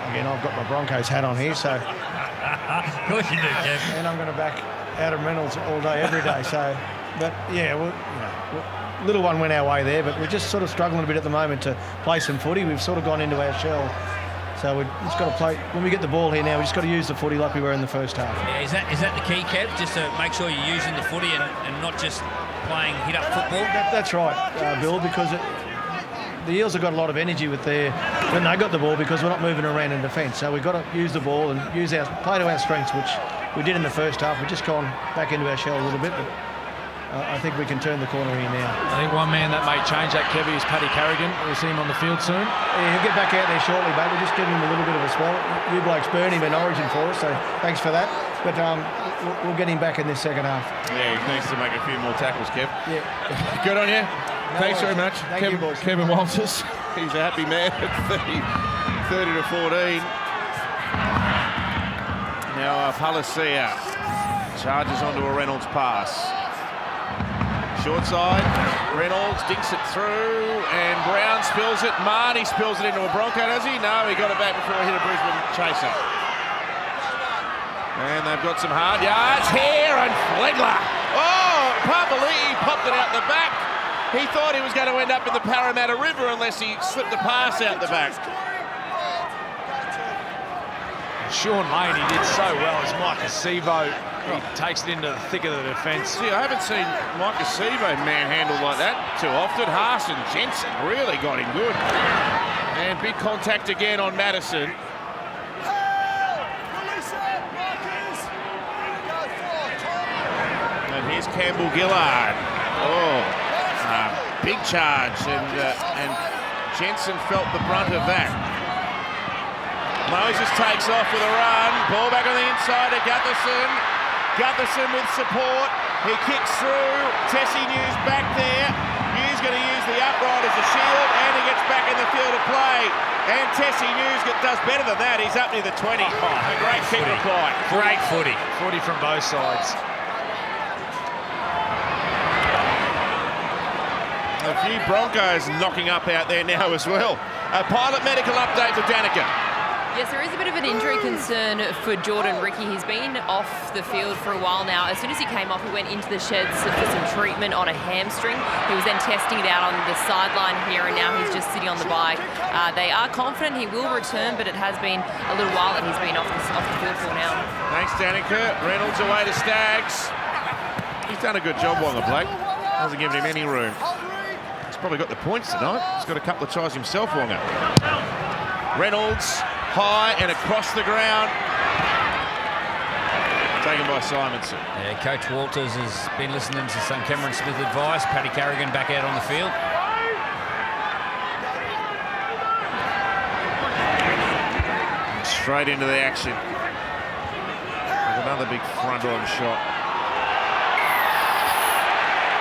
again, I've got my Broncos hat on here, so. Of course you do, Kev. And I'm going to back Adam Reynolds all day, every day. So, but yeah, little one went our way there, but we're just sort of struggling a bit at the moment to play some footy. We've sort of gone into our shell. So we've just got to play. When we get the ball here now, we just got to use the footy like we were in the first half. Yeah, is that the key, Kev? Just to make sure you're using the footy and not just playing hit-up football? That's right, Bill, because the Eels have got a lot of energy when they got the ball, because we're not moving around in defence. So we've got to use the ball and play to our strengths, which we did in the first half. We've just gone back into our shell a little bit, but I think we can turn the corner here now. I think one man that may change that, Kevy, is Paddy Carrigan. We'll see him on the field soon. Yeah, he'll get back out there shortly, mate. We'll just give him a little bit of a spell. You blokes burn him in Origin for us, so thanks for that. But we'll get him back in this second half. Yeah, he needs to make a few more tackles, Kev. Yeah. Good on you. No Thanks very much. Thank you, boys. Kevin Walters. He's a happy man at 30 to 14. Now Palacia charges onto a Reynolds pass. Short side, Reynolds dinks it through, and Brown spills it. Marty spills it into a Bronco, does he? No, he got it back before he hit a Brisbane chaser. And they've got some hard yards here, and Flegler. Oh, Papali'i popped it out the back. He thought he was going to end up in the Parramatta River unless he slipped the pass out the back. Sean Lane, he did so well as Mike Acevo. He takes it into the thick of the defence. See, I haven't seen Mike Acevo manhandled like that too often. Haas and Jensen really got him good. And big contact again on Madison. And here's Campbell Gillard. Oh, big charge, and Jensen felt the brunt of that. Moses takes off with a run. Ball back on the inside to Gutherson. Gutherson with support. He kicks through. Tessie News back there. News going to use the upright as a shield, and he gets back in the field of play. And Tessie News does better than that. He's up near the 20. A great kick reply. Great footy. Footy from both sides. A few Broncos knocking up out there now as well. A pilot medical update for Danica. Yes, there is a bit of an injury concern for Jordan Ricky. He's been off the field for a while now. As soon as he came off, he went into the sheds for some treatment on a hamstring. He was then testing it out on the sideline here, and now he's just sitting on the bike. They are confident he will return, but it has been a little while that he's been off the field for now. Thanks, Danica. Reynolds away to Staggs. He's done a good job, Wanga Blake. Hasn't given him any room. He's probably got the points tonight. He's got a couple of tries himself, Wanga. Reynolds high and across the ground. taken by Simonson. Yeah, Coach Walters has been listening to some Cameron Smith advice. Paddy Carrigan back out on the field. And straight into the action. With another big front-on shot.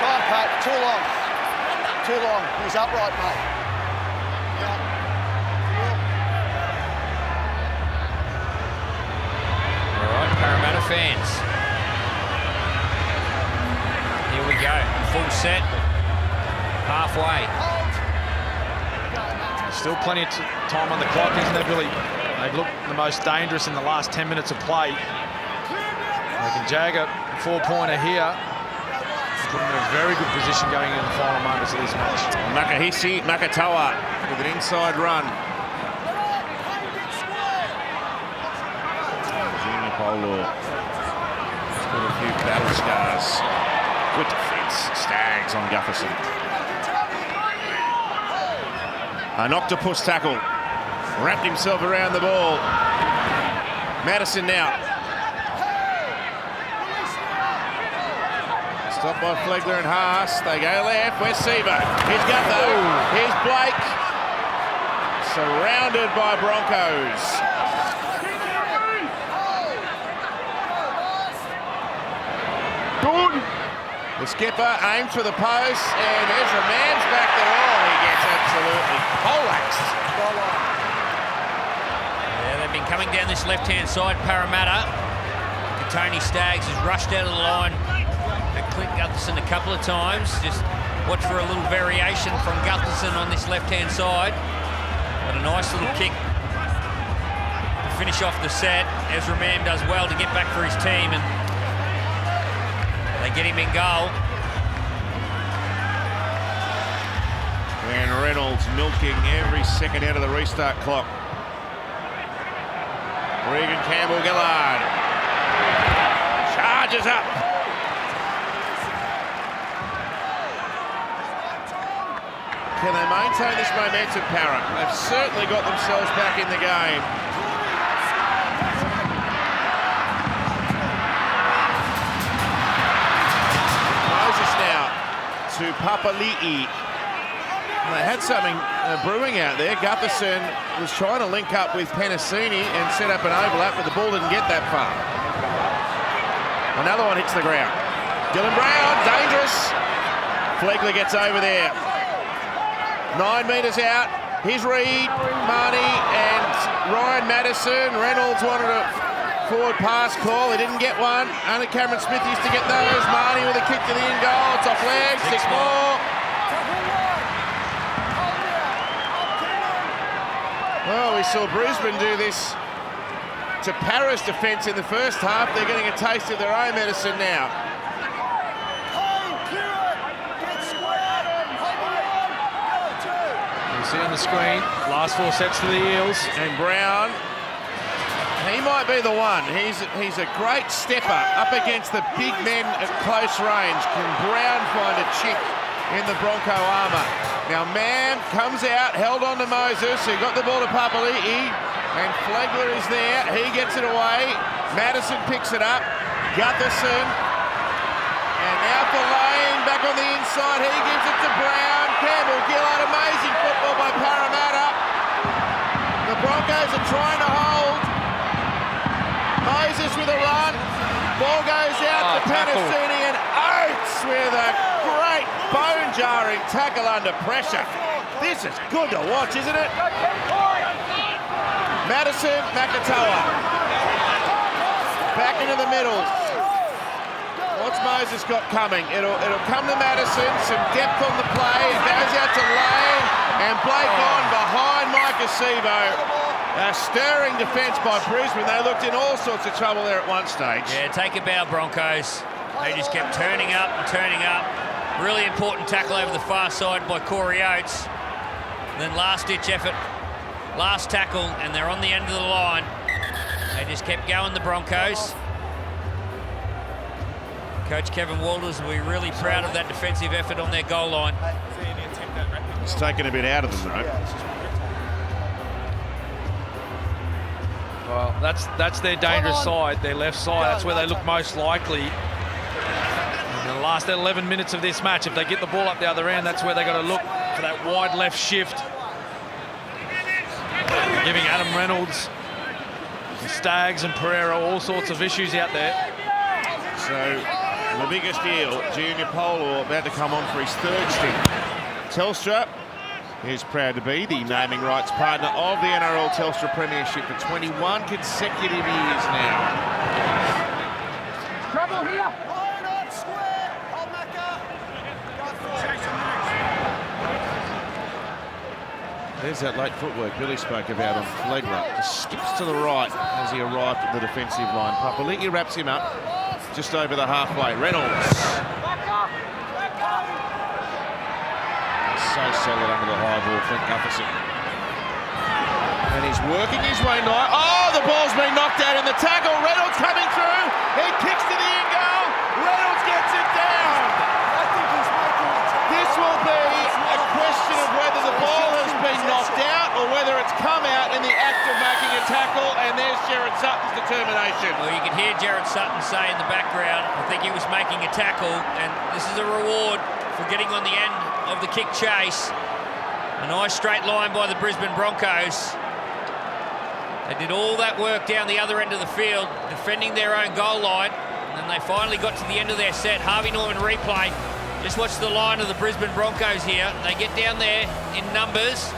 Come on, Pat. Too long. Too long. He's upright, mate. All right, Parramatta fans. Here we go. Full set. Halfway. Still plenty of time on the clock, isn't there, Billy? They've looked the most dangerous in the last 10 minutes of play. They can jag a 4-pointer here. Put them in a very good position going into the final moments of this match. Makatoa with an inside run. Junior Polo. He's got a few battle scars. Good defence. Stags on Gutherson. An octopus tackle. Wrapped himself around the ball. Madison now. Stopped by Flegler and Haas. They go left. Where's Seaver? Here's Gutho. Here's Blake. Surrounded by Broncos. Good. The skipper aims for the post, and Ezra Mann's back there. Oh, he gets absolutely poleaxed. Yeah, they've been coming down this left-hand side, Parramatta. Tony Staggs has rushed out of the line. Clint Gutherson a couple of times. Just watch for a little variation from Gutherson on this left-hand side. But a nice little kick to finish off the set. Ezra Mann does well to get back for his team, and they get him in goal. And Reynolds milking every second out of the restart clock. Regan Campbell-Gillard charges up. Can they maintain this momentum, Parra? They've certainly got themselves back in the game. Moses now to Papali'i. They had something brewing out there. Gutherson was trying to link up with Penasini and set up an overlap, but the ball didn't get that far. Another one hits the ground. Dylan Brown, dangerous. Flegler gets over there. 9 metres out. Here's Reid, Marnie and Ryan Madison. Reynolds wanted a forward pass call. He didn't get one. Only Cameron Smith used to get those. Marnie with a kick to the in goal. It's off leg. 6 more. Well, we saw Brisbane do this to Parra's defence in the first half. They're getting a taste of their own medicine now. See on the screen, last 4 sets to the Eels. And Brown, he might be the one. He's a great stepper up against the big men at close range. Can Brown find a chink in the Bronco armour? Now Mann comes out, held on to Moses, who got the ball to Papali'i, and Flegler is there. He gets it away. Madison picks it up. Gutherson, and now for Lane, back on the inside. He gives it to Brown. Campbell-Gillard, amazing football by Parramatta. The Broncos are trying to hold. Moses with a run. Ball goes out to Penasini, and Oates with a great bone-jarring tackle under pressure. This is good to watch, isn't it? Madison, Makatoa. Back into the middle. What's Moses got coming? It'll come to Madison, some depth on the play. It goes out to Lane, and Blake on behind Mike Acevo. A stirring defence by Brisbane. They looked in all sorts of trouble there at one stage. Yeah, take a bow, Broncos. They just kept turning up and turning up. Really important tackle over the far side by Corey Oates. Then last-ditch effort, last tackle, and they're on the end of the line. They just kept going, the Broncos. Coach Kevin Walters will be really proud of that defensive effort on their goal line. It's taken a bit out of them, though. Well, that's their dangerous side, their left side. That's where they look most likely. In the last 11 minutes of this match, if they get the ball up the other end, that's where they got to look for that wide left shift. Giving Adam Reynolds, Staggs and Pereira all sorts of issues out there. So the biggest deal, Junior Polo, about to come on for his third stint. Telstra is proud to be the naming rights partner of the NRL Telstra Premiership for 21 consecutive years now. Trouble here. There's that late footwork Billy spoke about on Flegler. Just skips to the right as he arrived at the defensive line. Papali'i wraps him up just over the halfway. Reynolds. So solid under the high ball, Clint Gutherson. And he's working his way now. Oh, the ball's been knocked out in the tackle. Reynolds coming through. He kicks to the in goal. Reynolds gets it down. This will be a question of whether the ball has been knocked out or whether it's come out in the act of making a tackle, and there's Jared Sutton's determination. Well, you can hear Jared Sutton say in the background, I think he was making a tackle, and this is a reward for getting on the end of the kick chase. A nice straight line by the Brisbane Broncos. They did all that work down the other end of the field, defending their own goal line, and then they finally got to the end of their set. Harvey Norman replay. Just watch the line of the Brisbane Broncos here. They get down there in numbers.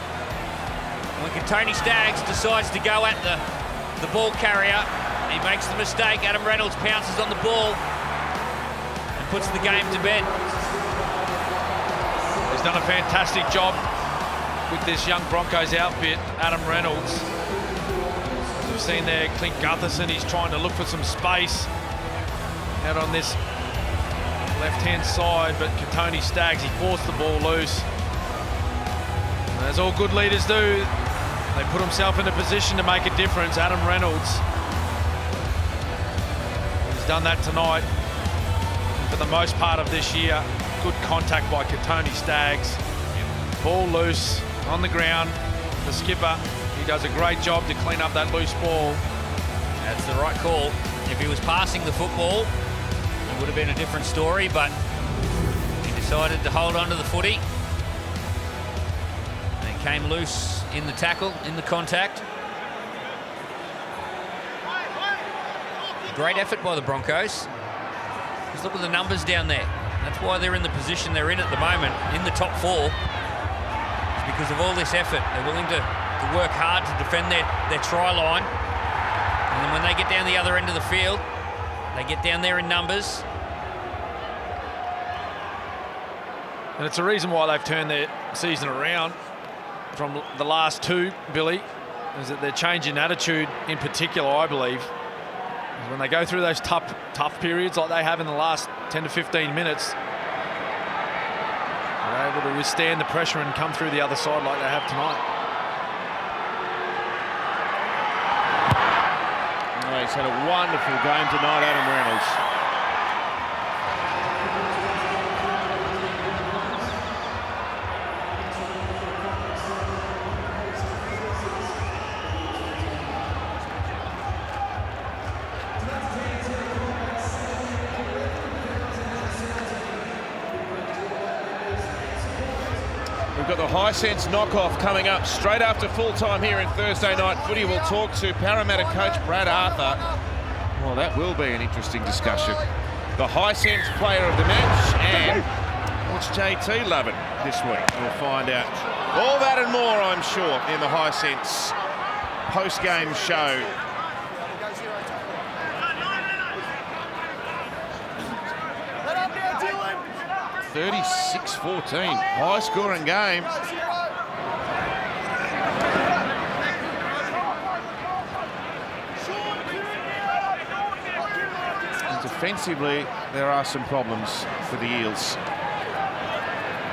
When Tony Staggs decides to go at the ball carrier, he makes the mistake. Adam Reynolds pounces on the ball and puts the game to bed. He's done a fantastic job with this young Broncos outfit, Adam Reynolds. As we've seen there, Clint Gutherson, he's trying to look for some space out on this left-hand side, but Tony Staggs, he forced the ball loose. And as all good leaders do, they put himself in a position to make a difference. Adam Reynolds, he's done that tonight. And for the most part of this year, good contact by Tony Staggs. Ball loose on the ground. The skipper, he does a great job to clean up that loose ball. That's the right call. If he was passing the football, it would have been a different story, but he decided to hold on to the footy. And it came loose in the tackle, in the contact. Great effort by the Broncos. Just look at the numbers down there. That's why they're in the position they're in at the moment, in the top four. It's because of all this effort. They're willing to work hard to defend their try line. And then when they get down the other end of the field, they get down there in numbers. And it's a reason why they've turned their season around from the last two, Billy, is that they're changing attitude in particular, I believe. When they go through those tough periods like they have in the last 10 to 15 minutes, they're able to withstand the pressure and come through the other side like they have tonight. He's had a wonderful game tonight, Adam Reynolds. We've got the High Sense knockoff coming up straight after full time here in Thursday Night Footy. We'll talk to Parramatta coach Brad Arthur. Well, that will be an interesting discussion. The High Sense player of the match, and what's JT loving this week? We'll find out all that and more, I'm sure, in the High Sense post-game show. Let up there, Dylan. 36-14, high-scoring game. And defensively, there are some problems for the Eels.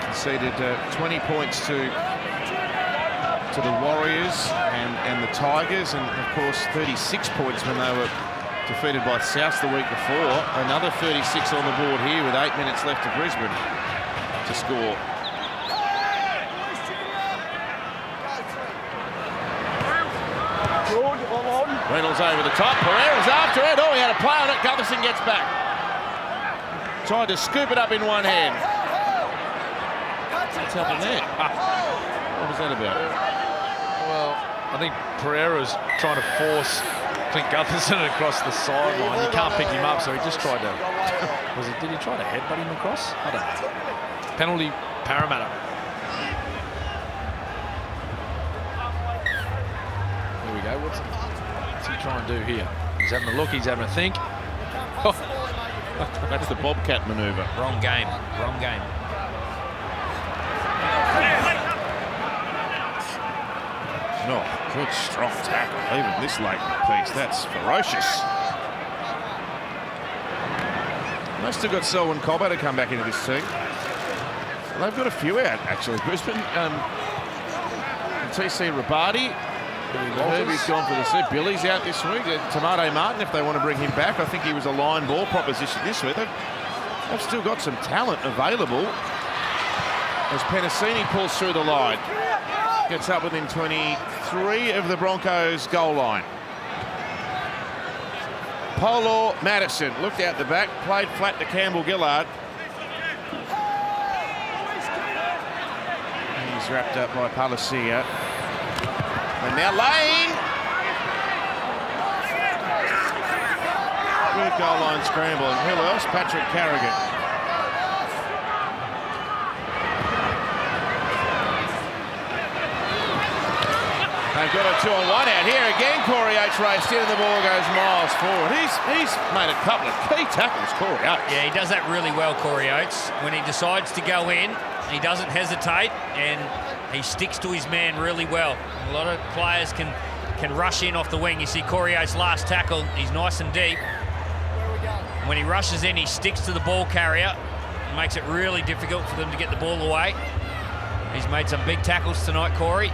Conceded 20 points to the Warriors and the Tigers, and of course 36 points when they were defeated by South the week before. Another 36 on the board here with 8 minutes left to Brisbane to score. Reynolds over the top. Pereira's after it. Oh, he had a play on it. Gutherson gets back. Tried to scoop it up in one hand. What's happened there? What was that about? Well, I think Pereira's trying to force Clint Gutherson across the sideline. You can't pick him up, so he just tried to... Did he try to headbutt him across? I don't know. Penalty, Parramatta. Here we go. What's he trying to do here? He's having a look. He's having a think. That's the Bobcat manoeuvre. Wrong game. Wrong game. No, good strong tackle. Even this late piece, that's ferocious. They've still got Selwyn Cobbo to come back into this team. Well, they've got a few out, actually. Brisbane, TC Rabadi. Herbie's gone for the set. Billy's out this week. Tomato Martin, if they want to bring him back. I think he was a line ball proposition this week. They've still got some talent available. As Penasini pulls through the line. Gets up within 23 of the Broncos' goal line. Polo Madison looked out the back, played flat to Campbell Gillard. He's wrapped up by Palacia. And now Lane. Good goal line scramble. And who else? Patrick Carrigan. They've got a 2-on-1 out here again. Corey Oates raced in and the ball goes miles forward. He's made a couple of key tackles, Corey Oates. Yeah, he does that really well, Corey Oates. When he decides to go in, he doesn't hesitate and he sticks to his man really well. A lot of players can rush in off the wing. You see Corey Oates' last tackle, he's nice and deep. When he rushes in, he sticks to the ball carrier. It makes it really difficult for them to get the ball away. He's made some big tackles tonight, Corey.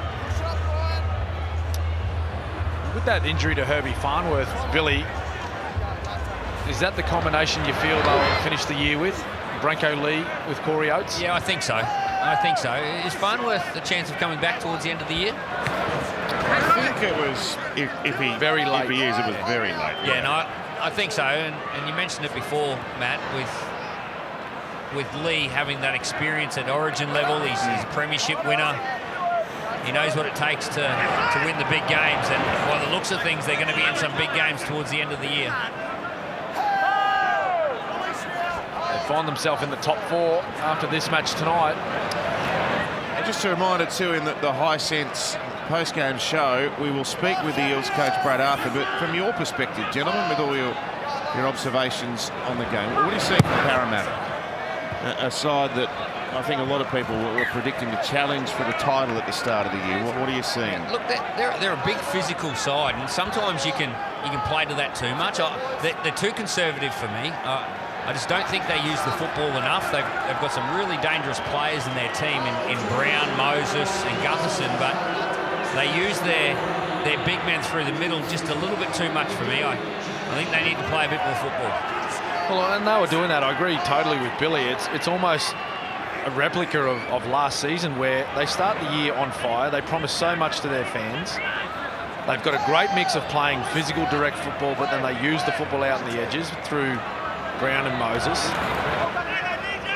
With that injury to Herbie Farnworth, Billy, is that the combination you feel they'll finish the year with? Branko Lee with Corey Oates? Yeah, I think so. I think so. Is Farnworth a chance of coming back towards the end of the year? I think it was, if he very late. If he is, it was very late. Yeah, no, I think so. And you mentioned it before, Matt, with Lee having that experience at Origin level. He's a Premiership winner. He knows what it takes to win the big games, and by the looks of things, they're going to be in some big games towards the end of the year. They find themselves in the top 4 after this match tonight. And just a reminder too, in the High Sense post-game show, we will speak with the Eels coach Brad Arthur, but from your perspective, gentlemen, with all your observations on the game, what do you see from Parramatta? A side that I think a lot of people were predicting the challenge for the title at the start of the year. What are you seeing? Look, they're a big physical side, and sometimes you can play to that too much. They're too conservative for me. I just don't think they use the football enough. They've got some really dangerous players in their team in Brown, Moses, and Gutherson, but they use their big men through the middle just a little bit too much for me. I think they need to play a bit more football. Well, and they were doing that. I agree totally with Billy. It's almost a replica of last season, where they start the year on fire. They promise so much to their fans. They've got a great mix of playing physical direct football, but then they use the football out on the edges through Brown and Moses.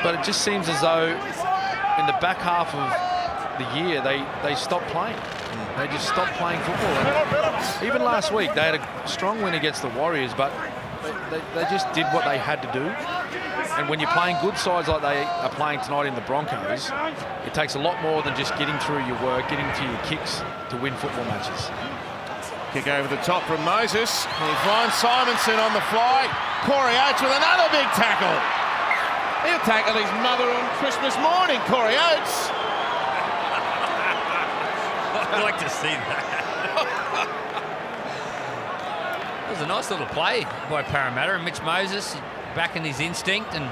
But it just seems as though in the back half of the year they stopped playing. They just stopped playing football. And even last week they had a strong win against the Warriors, but they just did what they had to do. And when you're playing good sides like they are playing tonight in the Broncos, it takes a lot more than just getting through your work, getting to your kicks to win football matches. Kick over the top from Moses. He finds Simonson on the fly. Corey Oates with another big tackle. He'll tackle his mother on Christmas morning, Corey Oates. I'd like to see that. It was a nice little play by Parramatta, and Mitch Moses back in his instinct and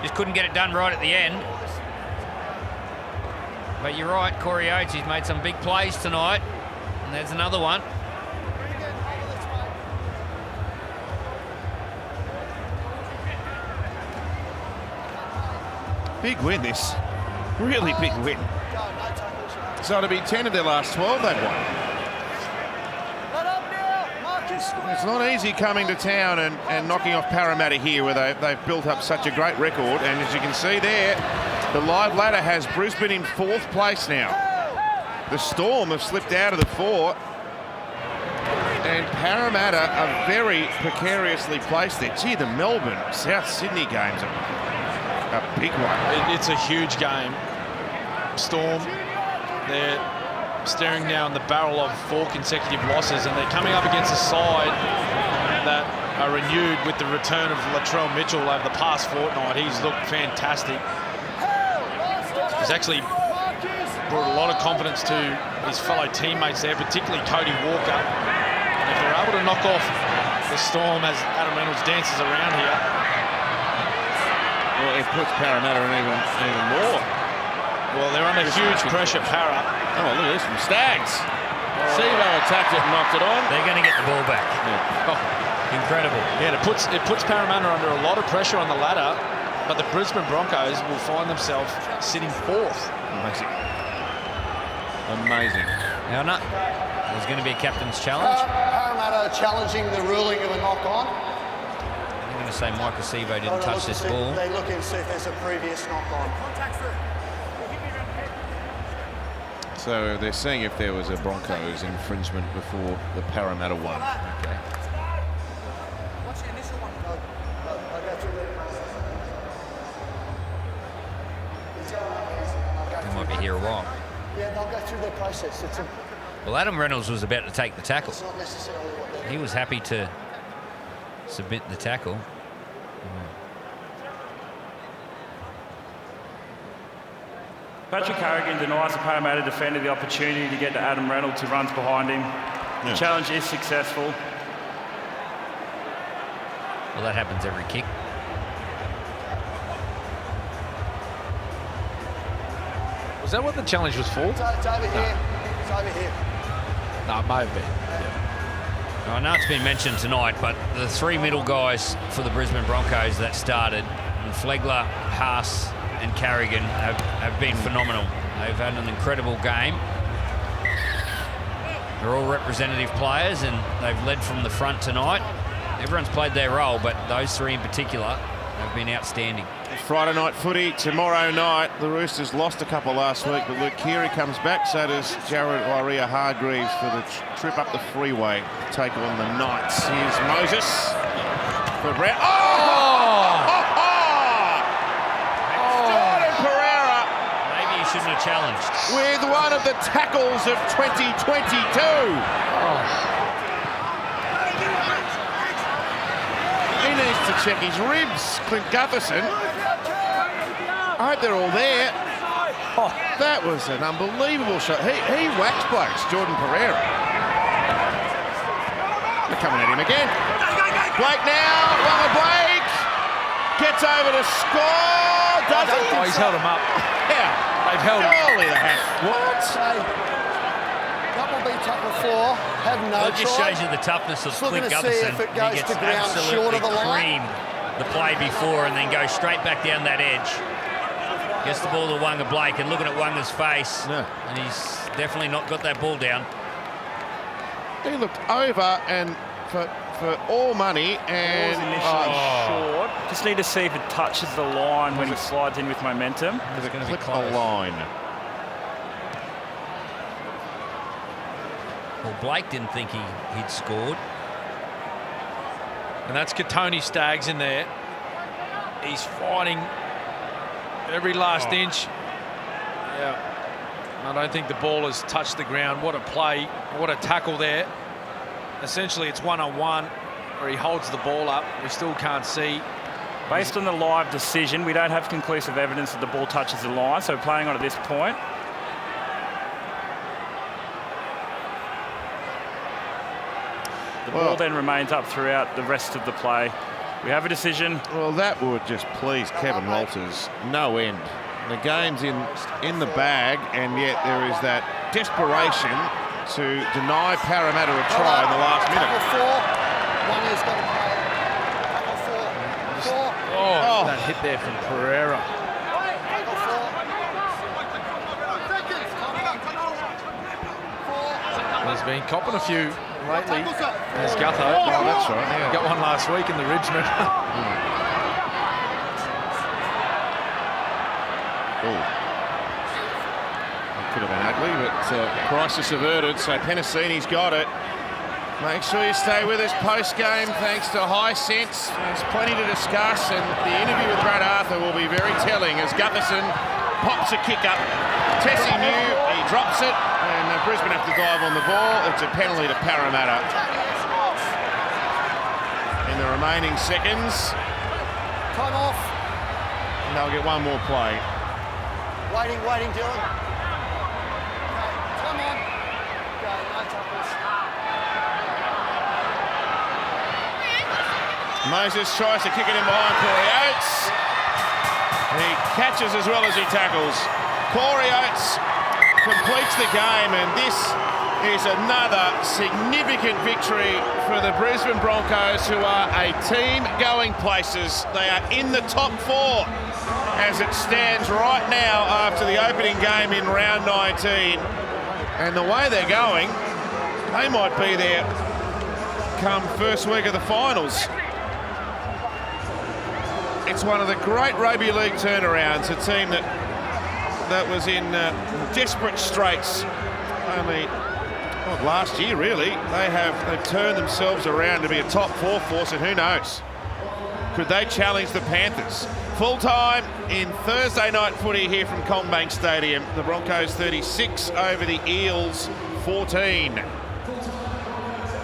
just couldn't get it done right at the end. But you're right, Corey Oates, he's made some big plays tonight, and there's another one. Big win, this. Really big win. So it'll be 10 of their last 12 they've won. It's not easy coming to town and knocking off Parramatta here, where they've built up such a great record. And as you can see there, the live ladder has Brisbane in 4th place now. The Storm have slipped out of the 4. And Parramatta are very precariously placed there. Gee, the Melbourne South Sydney game's a big one. It's a huge game. Storm, they're staring down the barrel of 4 consecutive losses, and they're coming up against a side that are renewed with the return of Latrell Mitchell over the past fortnight. He's looked fantastic. He's actually brought a lot of confidence to his fellow teammates there, particularly Cody Walker. And if they're able to knock off the Storm as Adam Reynolds dances around here, well, it puts Parramatta in even more. Well, they're under huge pressure, Para. Oh, look at this from Stags. Sevo attacked it and knocked it on. They're going to get the ball back. Yeah. Oh, incredible. Yeah, it puts Parramatta under a lot of pressure on the ladder, but the Brisbane Broncos will find themselves sitting 4th. Amazing. Now, there's going to be a captain's challenge. Parramatta challenging the ruling of a knock-on. I'm going to say Michael Sevo didn't touch this ball. They look and see if there's a previous knock-on. So they're seeing if there was a Broncos infringement before the Parramatta one. Okay. What's the initial one? He might be here a while. Yeah, they'll go through their process. Well, Adam Reynolds was about to take the tackle. It's not necessarily what they're He was happy to submit the tackle. Patrick Carrigan denies the Parramatta defender the opportunity to get to Adam Reynolds, who runs behind him. The challenge is successful. Well, that happens every kick. Was that what the challenge was for? It's over here. It's over here. No, it may have been. Yeah. I know it's been mentioned tonight, but the 3 middle guys for the Brisbane Broncos that started, Flegler, Haas and Carrigan, have been phenomenal. They've had an incredible game. They're all representative players and they've led from the front tonight. Everyone's played their role, but those 3 in particular have been outstanding. Friday night footy tomorrow night. The Roosters lost a couple last week, but Luke Keary comes back. So does Jared Waerea-Hargreaves for the trip up the freeway to take on the Knights. Here's Moses for Brown. Jordan Pereira. Maybe he shouldn't have challenged. With one of the tackles of 2022. He needs to check his ribs, Clint Gutherson. I hope they're all there. Oh, that was an unbelievable shot. He waxed blokes, Jordan Pereira. They're coming at him again. Blake now, Wanga Blake. Gets over to score. Does he? Oh, he's held him up. Yeah. They've held him. Surely they have. What? That will be tackle 4. Have no Well, it just shows you the toughness of Clint Gutherson. If it goes He gets to ground short absolutely of the line. creamed the play before and then goes straight back down that edge. Gets the ball to Wanga Blake, and looking at Wanga's face, and he's definitely not got that ball down. He looked over and for all money and short. Just need to see if it touches the line when he slides in with momentum. Is it going to clip a line? Well, Blake didn't think he'd scored. And that's Katoni Staggs in there. He's fighting every last inch. Yeah. I don't think the ball has touched the ground. What a play, what a tackle there. Essentially, it's one-on-one where he holds the ball up. We still can't see. Based on the live decision, we don't have conclusive evidence that the ball touches the line, so we're playing on at this point. The ball then remains up throughout the rest of the play. We have a decision. Well, that would just please Kevin Walters no end. The game's in the bag, and yet there is that desperation to deny Parramatta a try in the last minute. One is going to play. Oh, that hit there from Pereira. He's been copping a few lately as Gutho. Oh, that's right. Yeah. Got one last week in the Ridgeman. Could have been ugly, but crisis averted, so Penasini's got it. Make sure you stay with us post-game, thanks to High Sense. There's plenty to discuss, and the interview with Brad Arthur will be very telling as Gutherson pops a kick up. Tessie knew, he drops it, and Brisbane have to dive on the ball. It's a penalty to Parramatta. In the remaining seconds. Time off. And they'll get one more play. Waiting, Dylan. Moses tries to kick it in behind Corey Oates. He catches as well as he tackles. Corey Oates completes the game, and this is another significant victory for the Brisbane Broncos, who are a team going places. They are in the top 4 as it stands right now after the opening game in round 19. And the way they're going, they might be there come first week of the finals. It's one of the great rugby league turnarounds, a team that was in desperate straits only last year, really. They've turned themselves around to be a top 4 force, and who knows? Could they challenge the Panthers? Full time in Thursday night footy here from Combank Stadium. The Broncos 36 over the Eels 14.